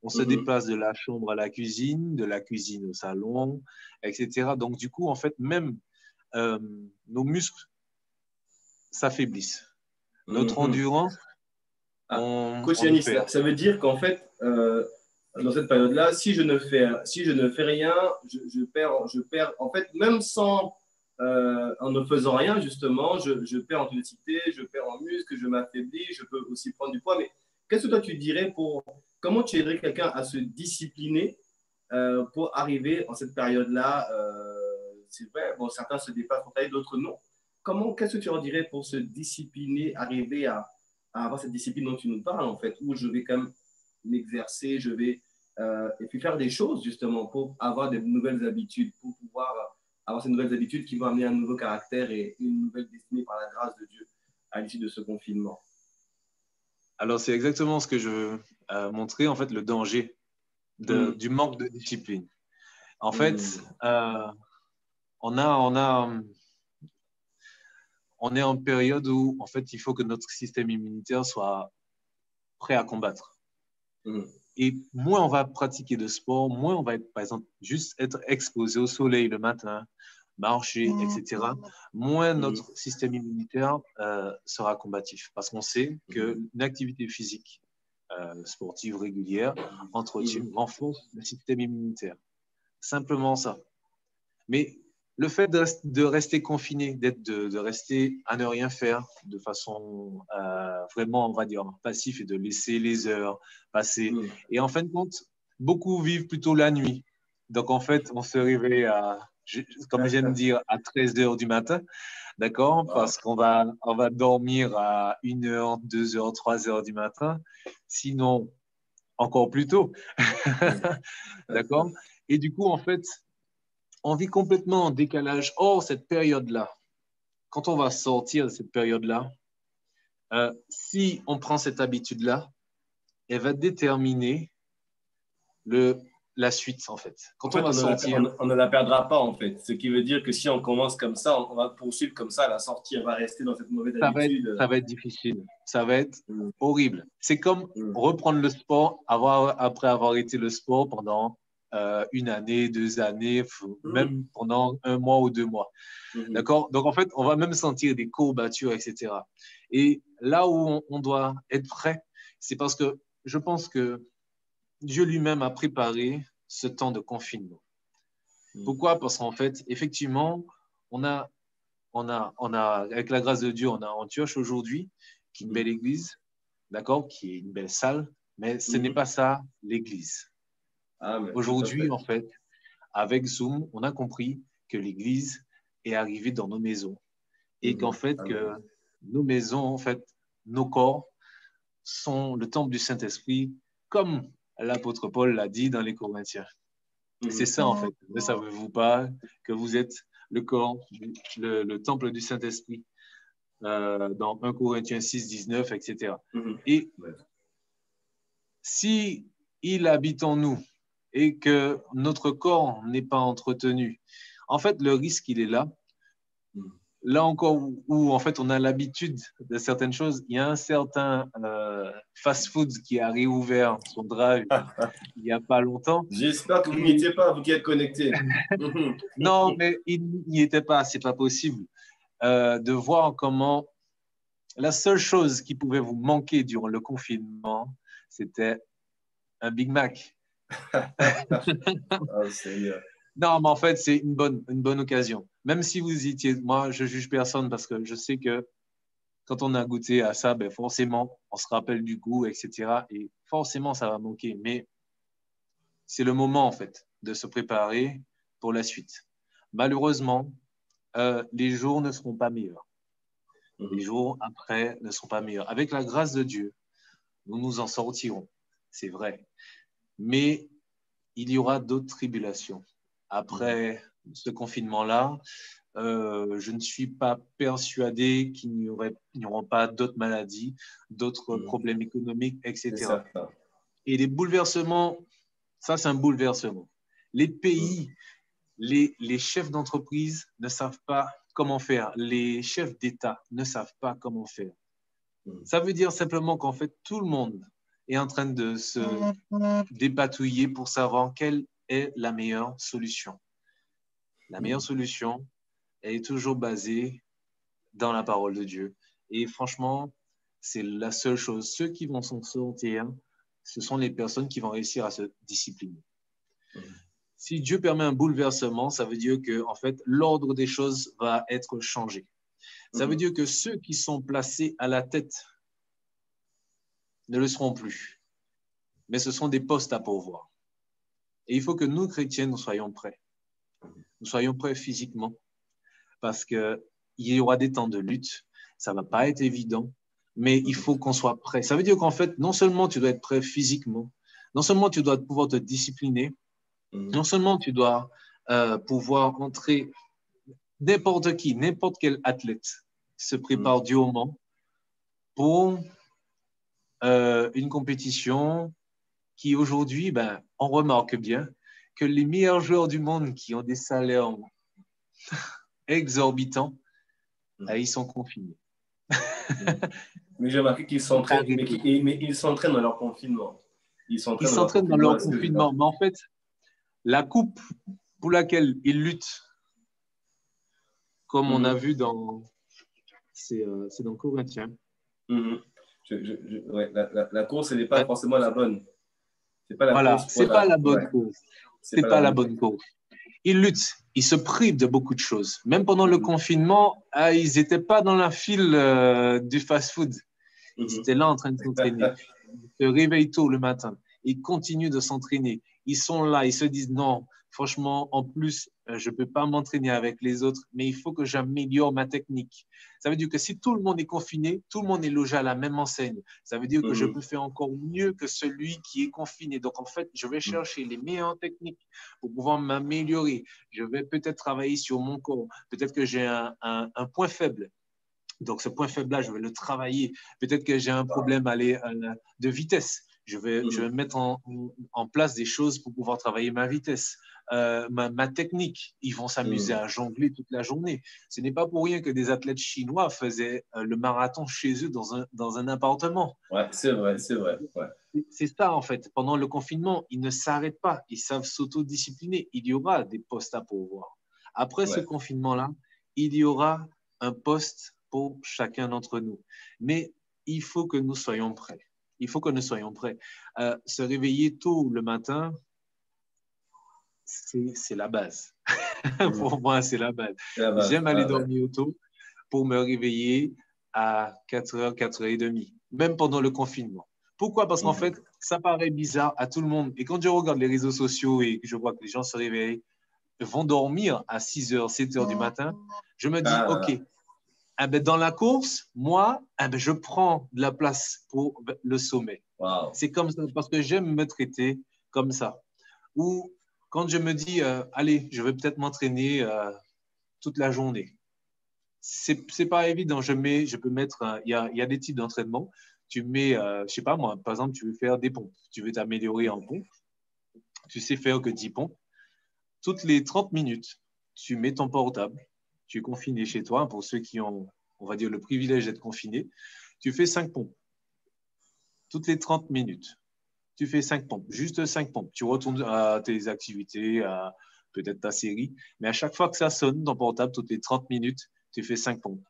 On se déplace de la chambre à la cuisine, de la cuisine au salon, etc. Donc, du coup, en fait, même nos muscles s'affaiblissent. Notre endurance, Coach Yanis, ça veut dire qu'en fait, dans cette période-là, si je ne fais rien, je perds, en fait, même en ne faisant rien, justement, je perds en tonicité, je perds en muscle, je m'affaiblis, je peux aussi prendre du poids. Mais qu'est-ce que toi tu dirais comment tu aiderais quelqu'un à se discipliner pour arriver en cette période-là? C'est vrai, bon, certains se dépassent pour tailler, d'autres non. Qu'est-ce que tu leur dirais pour se discipliner, arriver à avoir cette discipline dont tu nous parles, en fait, où je vais quand même m'exercer, je vais et puis faire des choses justement pour avoir des nouvelles habitudes, pour pouvoir avoir ces nouvelles habitudes qui vont amener un nouveau caractère et une nouvelle destinée par la grâce de Dieu à l'issue de ce confinement. Alors, c'est exactement ce que je veux montrer, en fait, le danger du manque de discipline. En fait, on est en période où, en fait, il faut que notre système immunitaire soit prêt à combattre. Et moins on va pratiquer de sport, moins on va être, par exemple, juste être exposé au soleil le matin, marcher, etc., moins notre système immunitaire sera combatif. Parce qu'on sait qu'une activité physique sportive régulière renforce le système immunitaire. Simplement ça. Mais le fait de rester confiné, de rester à ne rien faire de façon vraiment, on va dire, passif et de laisser les heures passer. Et en fin de compte, beaucoup vivent plutôt la nuit. Donc, en fait, on se réveille comme j'aime dire, à 13 heures du matin, d'accord? Parce qu'on va dormir à 1 heure, 2 heures, 3 heures du matin. Sinon, encore plus tôt. D'accord? Et du coup, en fait, on vit complètement en décalage. Or, cette période-là, quand on va sortir de cette période-là, si on prend cette habitude-là, elle va déterminer la suite, en fait. Quand on va sortir... On ne la perdra pas, en fait. Ce qui veut dire que si on commence comme ça, on va poursuivre comme ça, la sortie, on va rester dans cette mauvaise habitude. Ça va être difficile. Ça va être horrible. C'est comme reprendre le sport après avoir été le sport pendant 1 année, 2 années, même pendant 1 mois ou 2 mois. D'accord? Donc, en fait, on va même sentir des courbatures, etc. Et là où on doit être prêt, c'est parce que je pense que Dieu lui-même a préparé ce temps de confinement. Pourquoi? Parce qu'en fait, effectivement, on a, avec la grâce de Dieu, on a Antioche aujourd'hui, qui est une belle église, d'accord, qui est une belle salle, mais ce n'est pas ça l'église. Aujourd'hui, en fait, avec Zoom, on a compris que l'église est arrivée dans nos maisons et qu'en fait, que nos maisons, en fait, nos corps sont le temple du Saint-Esprit, comme l'apôtre Paul l'a dit dans les Corinthiens. C'est ça, en fait. Ne savez-vous pas que vous êtes le corps, le temple du Saint-Esprit dans 1 Corinthiens 6, 19, etc. Et si il habite en nous et que notre corps n'est pas entretenu, en fait, le risque, il est là. Là encore où en fait on a l'habitude de certaines choses, il y a un certain fast-food qui a réouvert son drive il n'y a pas longtemps. J'espère que vous n'y étiez pas, vous qui êtes connectés. Non, mais il n'y était pas, c'est pas possible. De voir comment la seule chose qui pouvait vous manquer durant le confinement, c'était un Big Mac. Oh, Seigneur. Non, mais en fait, c'est une bonne occasion. Même si vous y étiez, moi, je ne juge personne parce que je sais que quand on a goûté à ça, ben forcément, on se rappelle du goût, etc. Et forcément, ça va manquer. Mais c'est le moment, en fait, de se préparer pour la suite. Malheureusement, les jours ne seront pas meilleurs. Les jours après ne seront pas meilleurs. Avec la grâce de Dieu, nous nous en sortirons, c'est vrai. Mais il y aura d'autres tribulations. Après ce confinement-là, je ne suis pas persuadé qu'il n'y aura pas d'autres maladies, d'autres problèmes économiques, etc. Et les bouleversements, ça c'est un bouleversement. Les pays, les chefs d'entreprise ne savent pas comment faire. Les chefs d'État ne savent pas comment faire. Ça veut dire simplement qu'en fait, tout le monde est en train de se dépatouiller pour savoir quelle est la meilleure solution. La meilleure solution, elle est toujours basée dans la parole de Dieu. Et franchement, c'est la seule chose. Ceux qui vont s'en sortir, ce sont les personnes qui vont réussir à se discipliner. Si Dieu permet un bouleversement, ça veut dire que en fait, l'ordre des choses va être changé. Ça veut dire que ceux qui sont placés à la tête ne le seront plus. Mais ce sont des postes à pourvoir. Et il faut que nous, chrétiens, nous soyons prêts. Nous soyons prêts physiquement parce qu'il y aura des temps de lutte. Ça ne va pas être évident, mais il faut qu'on soit prêt. Ça veut dire qu'en fait, non seulement tu dois être prêt physiquement, Non seulement tu dois pouvoir te discipliner, non seulement tu dois pouvoir entrer n'importe qui, n'importe quel athlète se prépare durement pour une compétition qui aujourd'hui, ben, on remarque bien que les meilleurs joueurs du monde qui ont des salaires exorbitants, ils sont confinés. Mais j'ai remarqué qu'ils s'entraînent, mais ils s'entraînent dans leur confinement. Ils s'entraînent dans leur confinement. Mais en fait, la coupe pour laquelle ils luttent, comme on a vu dans... C'est dans Corinthiens. Ouais, la course, elle n'est pas forcément la bonne. C'est pas la bonne course. C'est pas la bonne course. Ils luttent, ils se privent de beaucoup de choses. Même pendant le confinement, ils n'étaient pas dans la file du fast-food. Ils étaient là en train de s'entraîner. Ils se réveillent tôt le matin. Ils continuent de s'entraîner. Ils sont là, ils se disent non, franchement, en plus, je ne peux pas m'entraîner avec les autres, mais il faut que j'améliore ma technique. Ça veut dire que si tout le monde est confiné, tout le monde est logé à la même enseigne. Ça veut dire que je peux faire encore mieux que celui qui est confiné. Donc, en fait, je vais chercher les meilleures techniques pour pouvoir m'améliorer. Je vais peut-être travailler sur mon corps. Peut-être que j'ai un point faible. Donc, ce point faible-là, je vais le travailler. Peut-être que j'ai un problème de vitesse. Je vais mettre en place des choses pour pouvoir travailler ma vitesse, ma technique. Ils vont s'amuser à jongler toute la journée. Ce n'est pas pour rien que des athlètes chinois faisaient le marathon chez eux dans un appartement. Ouais, c'est vrai. Ouais. C'est ça, en fait. Pendant le confinement, ils ne s'arrêtent pas. Ils savent s'autodiscipliner. Il y aura des postes à pourvoir. Après ce confinement-là, il y aura un poste pour chacun d'entre nous. Mais il faut que nous soyons prêts. Il faut que nous soyons prêts. Se réveiller tôt le matin, c'est la base. Pour moi, c'est la base. J'aime aller dormir tôt pour me réveiller à 4h, 4h30, même pendant le confinement. Pourquoi? Parce qu'en fait, ça paraît bizarre à tout le monde. Et quand je regarde les réseaux sociaux et que je vois que les gens se réveillent, vont dormir à 6h, 7h du matin, je me dis, OK, dans la course, moi, je prends de la place pour le sommet. Wow. C'est comme ça, parce que j'aime me traiter comme ça. Ou quand je me dis, allez, je vais peut-être m'entraîner toute la journée. C'est pas évident. Je peux mettre, il y a des types d'entraînement. Tu mets, je sais pas moi, par exemple, tu veux faire des pompes. Tu veux t'améliorer en pompes. Tu sais faire que 10 pompes. Toutes les 30 minutes, tu mets ton portable. Tu es confiné chez toi, pour ceux qui ont, on va dire, le privilège d'être confinés, tu fais 5 pompes. Toutes les 30 minutes, tu fais 5 pompes, juste 5 pompes. Tu retournes à tes activités, à peut-être ta série, mais à chaque fois que ça sonne, ton portable, toutes les 30 minutes, tu fais 5 pompes.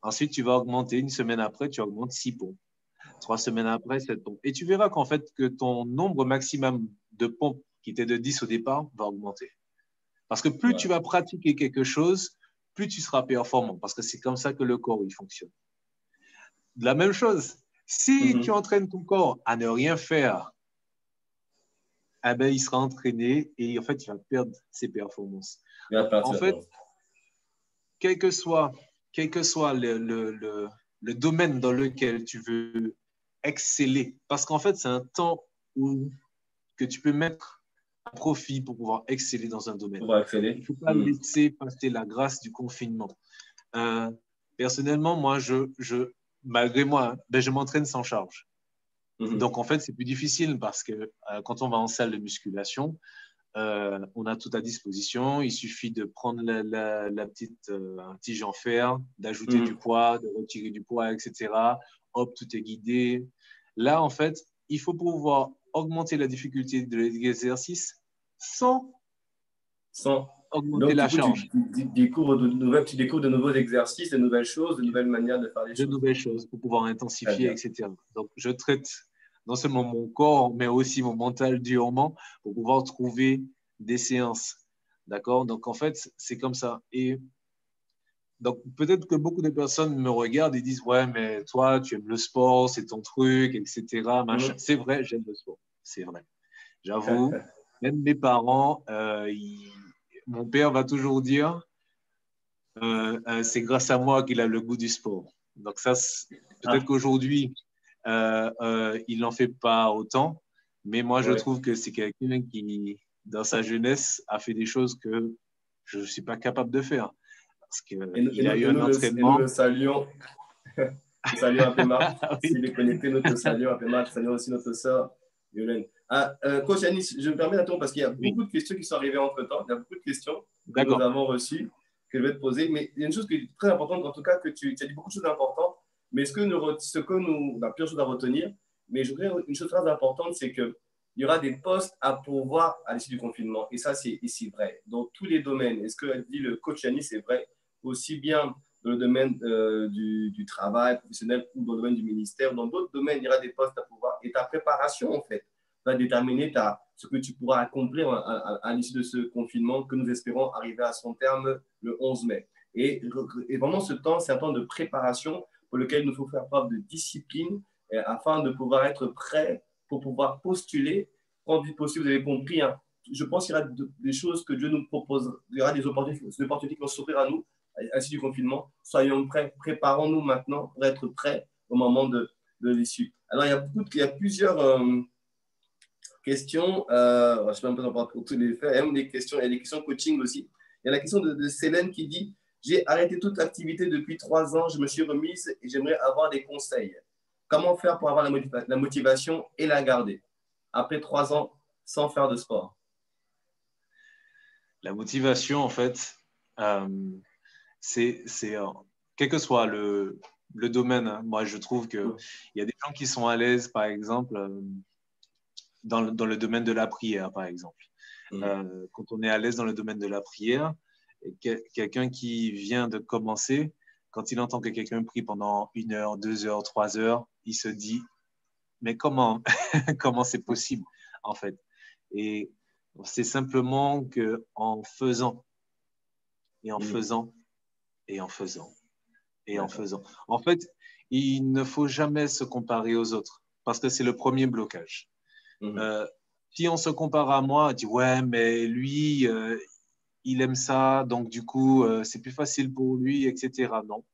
Ensuite, tu vas augmenter, une semaine après, tu augmentes 6 pompes. 3 semaines après, 7 pompes. Et tu verras qu'en fait, que ton nombre maximum de pompes, qui était de 10 au départ, va augmenter. Parce que plus tu vas pratiquer quelque chose, plus tu seras performant, parce que c'est comme ça que le corps il fonctionne. De la même chose, si tu entraînes ton corps à ne rien faire, il sera entraîné et en fait, il va perdre ses performances. En fait, quel que soit le domaine dans lequel tu veux exceller, parce qu'en fait, c'est un temps que tu peux mettre à profit pour pouvoir exceller dans un domaine. Il ne faut pas laisser passer la grâce du confinement. Personnellement, moi, malgré moi, je m'entraîne sans charge. Donc, en fait, c'est plus difficile parce que quand on va en salle de musculation, on a tout à disposition. Il suffit de prendre un tige en fer, d'ajouter du poids, de retirer du poids, etc. Hop, tout est guidé. Là, en fait, il faut pouvoir augmenter la difficulté de l'exercice sans augmenter la charge. Tu découvres de nouveaux exercices, de nouvelles choses, de nouvelles manières de faire les choses. De nouvelles choses pour pouvoir intensifier, etc. Donc, je traite non seulement mon corps, mais aussi mon mental durement pour pouvoir trouver des séances. D'accord? Donc, en fait, c'est comme ça. Et donc, peut-être que beaucoup de personnes me regardent et disent « Ouais, mais toi, tu aimes le sport, c'est ton truc, etc. » C'est vrai, j'aime le sport. C'est vrai. J'avoue, même mes parents, mon père va toujours dire c'est grâce à moi qu'il a le goût du sport. Donc, ça, peut-être qu'aujourd'hui, il n'en fait pas autant, Mais moi, je trouve que c'est quelqu'un qui, dans sa jeunesse, a fait des choses que je ne suis pas capable de faire. Parce qu'il a eu un entraînement. Et nous le saluons. Nous saluons Apema. S'il est connecté, nous te saluons Apema. Nous saluons aussi notre sœur Yolène. Coach Anis, je me permets d'attendre parce qu'il y a beaucoup de questions qui sont arrivées entre-temps. Il y a beaucoup de questions que nous avons reçues, que je vais te poser. Mais il y a une chose qui est très importante, en tout cas, que tu as dit beaucoup de choses importantes. Mais la pire chose à retenir, mais je voudrais une chose très importante, c'est qu'il y aura des postes à pourvoir à l'issue du confinement. Et ça, c'est ici vrai. Dans tous les domaines. Et ce que dit le coach Anis, c'est vrai aussi bien dans le domaine du travail professionnel ou dans le domaine du ministère. Dans d'autres domaines, il y aura des postes à pouvoir. Et ta préparation, en fait, va déterminer ce que tu pourras accomplir à l'issue de ce confinement que nous espérons arriver à son terme le 11 mai. Et vraiment, ce temps, c'est un temps de préparation pour lequel il nous faut faire preuve de discipline afin de pouvoir être prêt pour pouvoir postuler. Quand dit possible, vous avez compris, hein, je pense qu'il y aura des choses que Dieu nous propose. Il y aura des opportunités qui vont s'offrir à nous à l'issue du confinement. Soyons prêts, préparons-nous maintenant pour être prêts au moment de l'issue. Alors, il y a plusieurs questions. Je ne sais même pas pour tous les faire. Il y a des questions coaching aussi. Il y a la question de Célène qui dit « J'ai arrêté toute activité depuis 3 ans, je me suis remise et j'aimerais avoir des conseils. Comment faire pour avoir la motivation et la garder après 3 ans sans faire de sport ?» La motivation, en fait, c'est quel que soit le domaine, hein. Moi, je trouve qu'il y a des gens qui sont à l'aise, par exemple, dans le domaine de la prière, par exemple. Quand on est à l'aise dans le domaine de la prière, quelqu'un qui vient de commencer, quand il entend que quelqu'un prie pendant 1 heure, 2 heures, 3 heures, il se dit, mais comment c'est possible, en fait? Et c'est simplement qu'en faisant, et en faisant, et en faisant, et en faisant. En fait, il ne faut jamais se comparer aux autres, parce que c'est le premier blocage. Si on se compare à moi, on dit, ouais, mais lui, il aime ça, donc du coup, c'est plus facile pour lui, etc. Non.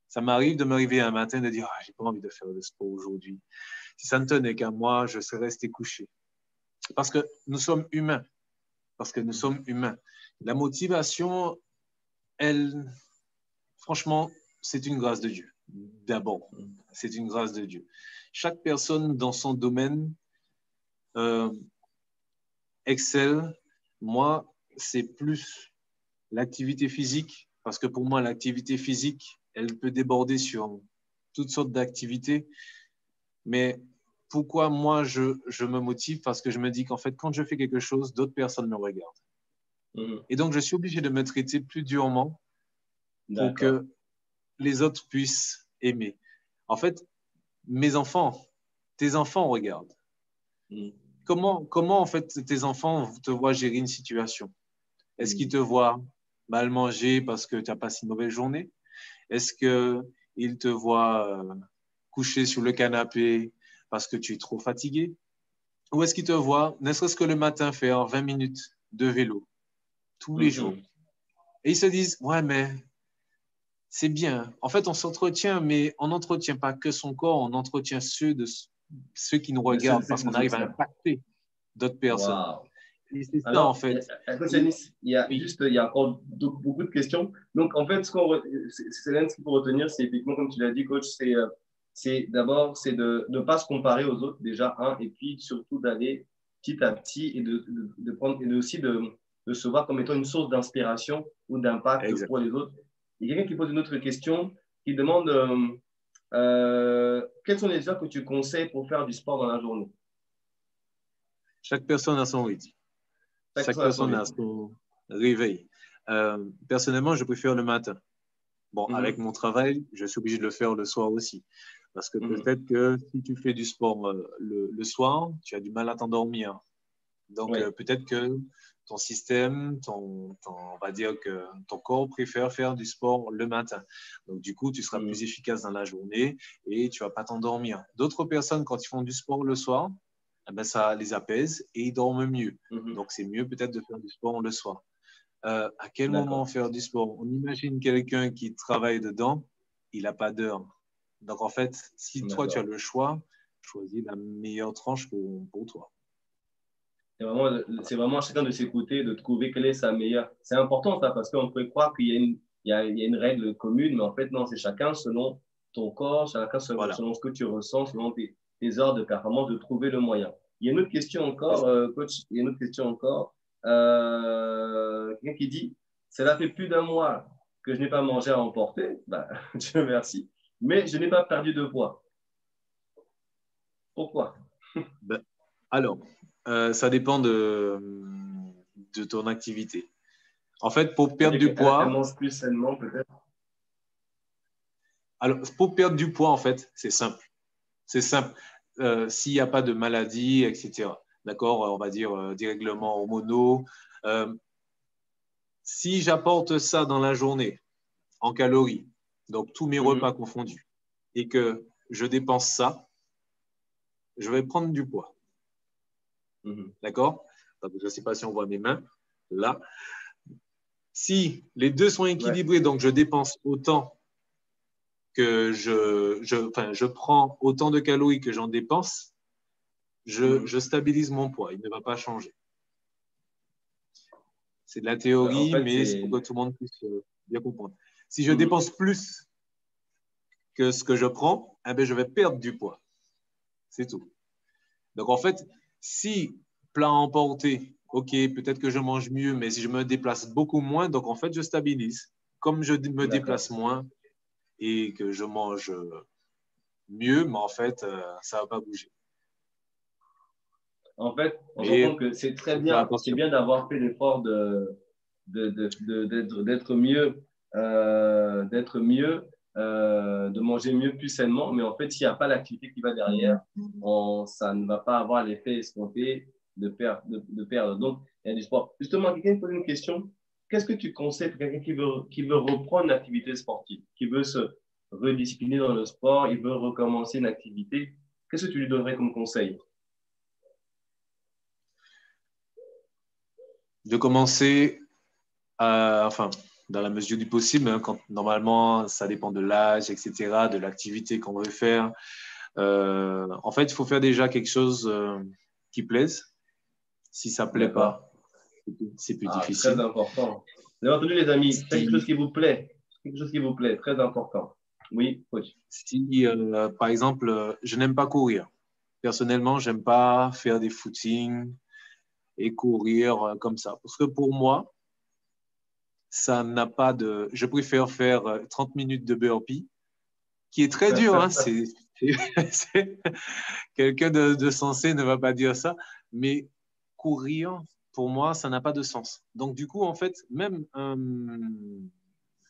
Ça m'arrive de me réveiller un matin et de dire, j'ai pas envie de faire le sport aujourd'hui. Si ça ne tenait qu'à moi, je serais resté couché. Parce que nous sommes humains. La motivation, franchement, c'est une grâce de Dieu. D'abord, c'est une grâce de Dieu. Chaque personne dans son domaine excelle. Moi, c'est plus l'activité physique, parce que pour moi, l'activité physique, elle peut déborder sur toutes sortes d'activités. Mais pourquoi moi, je me motive? Parce que je me dis qu'en fait, quand je fais quelque chose, d'autres personnes me regardent. Et donc, je suis obligé de me traiter plus durement pour que les autres puissent aimer. En fait, tes enfants regardent. Comment en fait, tes enfants te voient gérer une situation? Est-ce qu'ils te voient mal manger parce que tu as passé une mauvaise journée? Est-ce qu'ils te voient coucher sur le canapé parce que tu es trop fatigué? Ou est-ce qu'ils te voient, ne serait-ce que le matin, faire 20 minutes de vélo tous les jours? Et ils se disent, ouais, mais c'est bien. En fait, on s'entretient, mais on n'entretient pas que son corps, on entretient ceux qui nous regardent parce qu'on arrive à impacter d'autres personnes. Wow. Et c'est ça, alors, en fait. Il y a encore beaucoup de questions. Donc, en fait, ce qu'il faut retenir, c'est effectivement, comme tu l'as dit, coach, c'est d'abord de ne pas se comparer aux autres, déjà, et puis surtout d'aller petit à petit et de prendre, et aussi de se voir comme étant une source d'inspiration ou d'impact pour les autres. Il y a quelqu'un qui pose une autre question, qui demande quelles sont les heures que tu conseilles pour faire du sport dans la journée? Chaque personne a son rythme. Chaque personne a son réveil. Personnellement, je préfère le matin. Bon, avec mon travail, je suis obligé de le faire le soir aussi. Parce que peut-être que si tu fais du sport le soir, tu as du mal à t'endormir. Donc, peut-être que ton système, on va dire que ton corps préfère faire du sport le matin. Donc, du coup, tu seras plus efficace dans la journée et tu ne vas pas t'endormir. D'autres personnes, quand ils font du sport le soir, eh ben, ça les apaise et ils dorment mieux. Donc, c'est mieux peut-être de faire du sport le soir. À quel moment faire du sport? On imagine quelqu'un qui travaille dedans, il n'a pas d'heure. Donc, en fait, si toi, tu as le choix, choisis la meilleure tranche pour toi. C'est vraiment chacun de ses côtés de trouver quelle est sa meilleure. C'est important ça parce qu'on peut croire qu'il y a une règle commune, mais en fait, non, c'est chacun selon ton corps, chacun selon ce que tu ressens, selon tes heures de performance, de trouver le moyen. Il y a une autre question encore, coach, il y a une autre question encore. Quelqu'un qui dit, cela fait plus d'un mois que je n'ai pas mangé à emporter. Ben, Dieu merci. Mais je n'ai pas perdu de poids. Pourquoi? Alors, ça dépend de ton activité. En fait, pour perdre du poids… Elle mange plus sainement, peut-être. Alors, pour perdre du poids, en fait, c'est simple. C'est simple. S'il n'y a pas de maladie, etc. D'accord, on va dire dérèglements hormonaux. Si j'apporte ça dans la journée, en calories, donc tous mes repas confondus, et que je dépense ça, je vais prendre du poids. D'accord? Je ne sais pas si on voit mes mains. Là. Si les deux sont équilibrés, donc je dépense autant que je prends autant de calories que j'en dépense, je stabilise mon poids. Il ne va pas changer. C'est de la théorie, mais c'est pour que tout le monde puisse bien comprendre. Si je dépense plus que ce que je prends, eh bien, je vais perdre du poids. C'est tout. Donc, en fait, si plat à emporter, ok, peut-être que je mange mieux, mais si je me déplace beaucoup moins, donc en fait, je stabilise. Comme je me déplace moins et que je mange mieux, mais en fait, ça ne va pas bouger. En fait, on s'entend que c'est très bien, c'est bien d'avoir fait l'effort d'être mieux, de manger mieux, plus sainement. Mais en fait, s'il n'y a pas l'activité qui va derrière, ça ne va pas avoir l'effet escompté de perdre. Donc, il y a du sport. Justement, quelqu'un me pose une question. Qu'est-ce que tu conseilles pour quelqu'un qui veut reprendre une activité sportive, qui veut se rediscipliner dans le sport, il veut recommencer une activité? Qu'est-ce que tu lui donnerais comme conseil? De commencer, dans la mesure du possible, hein, quand normalement, ça dépend de l'âge, etc., de l'activité qu'on veut faire. En fait, il faut faire déjà quelque chose qui plaise. Si ça ne plaît pas, c'est plus difficile. Très important. Vous avez entendu, les amis, quelque chose qui vous plaît. Quelque chose qui vous plaît, très important. Oui, coach. Si, par exemple, je n'aime pas courir. Personnellement, je n'aime pas faire des footings et courir comme ça. Parce que pour moi, ça n'a pas de… Je préfère faire 30 minutes de burpee, qui est très dur. Hein, quelqu'un de sensé ne va pas dire ça. Mais courir, pour moi, ça n'a pas de sens. Donc, du coup, en fait, même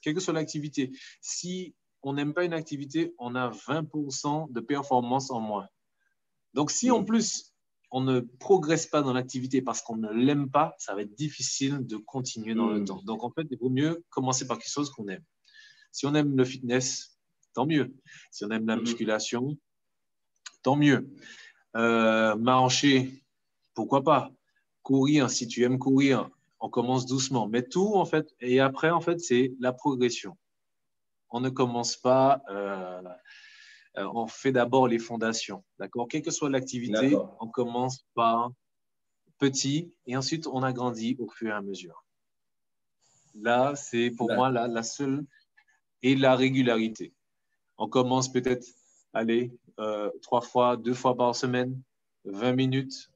quelle que soit l'activité, si on n'aime pas une activité, on a 20% de performance en moins. Donc, si en plus, on ne progresse pas dans l'activité parce qu'on ne l'aime pas, ça va être difficile de continuer dans le temps. Donc, en fait, il vaut mieux commencer par quelque chose qu'on aime. Si on aime le fitness, tant mieux. Si on aime la musculation, tant mieux. Marcher, pourquoi pas. Courir, si tu aimes courir, on commence doucement. Mais tout, en fait, et après, en fait, c'est la progression. On ne commence pas… on fait d'abord les fondations, d'accord? Quelle que soit l'activité, on commence par petit et ensuite on agrandit au fur et à mesure. Là, c'est pour moi la seule et la régularité. On commence peut-être, allez, 3 fois, 2 fois par semaine, 20 minutes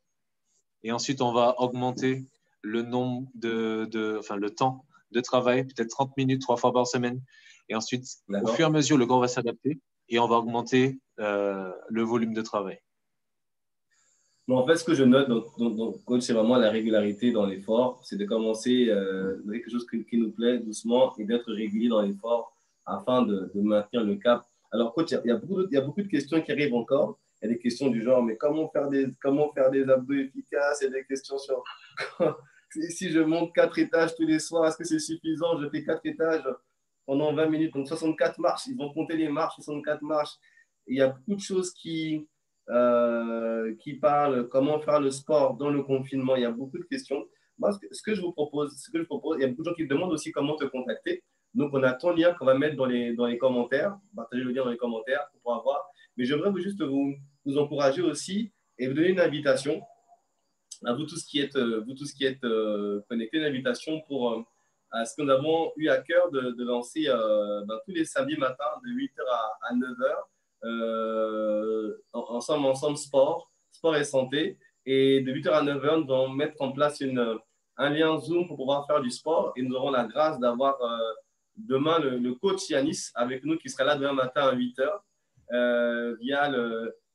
et ensuite on va augmenter le nombre le temps de travail, peut-être 30 minutes, 3 fois par semaine et ensuite, au fur et à mesure, le corps va s'adapter et on va augmenter le volume de travail. Bon, en fait, ce que je note dans coach, c'est vraiment la régularité dans l'effort. C'est de commencer avec quelque chose qui nous plaît doucement et d'être régulier dans l'effort afin de maintenir le cap. Alors, coach, il y a beaucoup de questions qui arrivent encore. Il y a des questions du genre, mais comment faire des abdos efficaces? Il y a des questions sur si je monte 4 étages tous les soirs, est-ce que c'est suffisant? Je fais 4 étages pendant 20 minutes, donc 64 marches. Ils vont compter les marches, 64 marches. Et il y a beaucoup de choses qui parlent comment faire le sport dans le confinement. Il y a beaucoup de questions. Moi, ce que je propose, il y a beaucoup de gens qui me demandent aussi comment te contacter. Donc, on a ton lien qu'on va mettre dans les commentaires. Partagez le lien dans les commentaires pour pouvoir voir. Mais j'aimerais juste vous encourager aussi et vous donner une invitation. à vous tous qui êtes, connectés, une invitation pour à ce que nous avons eu à cœur de lancer tous les samedis matins de 8h à 9h, ensemble sport et santé. Et de 8h à 9h, nous allons mettre en place un lien Zoom pour pouvoir faire du sport. Et nous aurons la grâce d'avoir demain le coach Yanis avec nous qui sera là demain matin à 8h via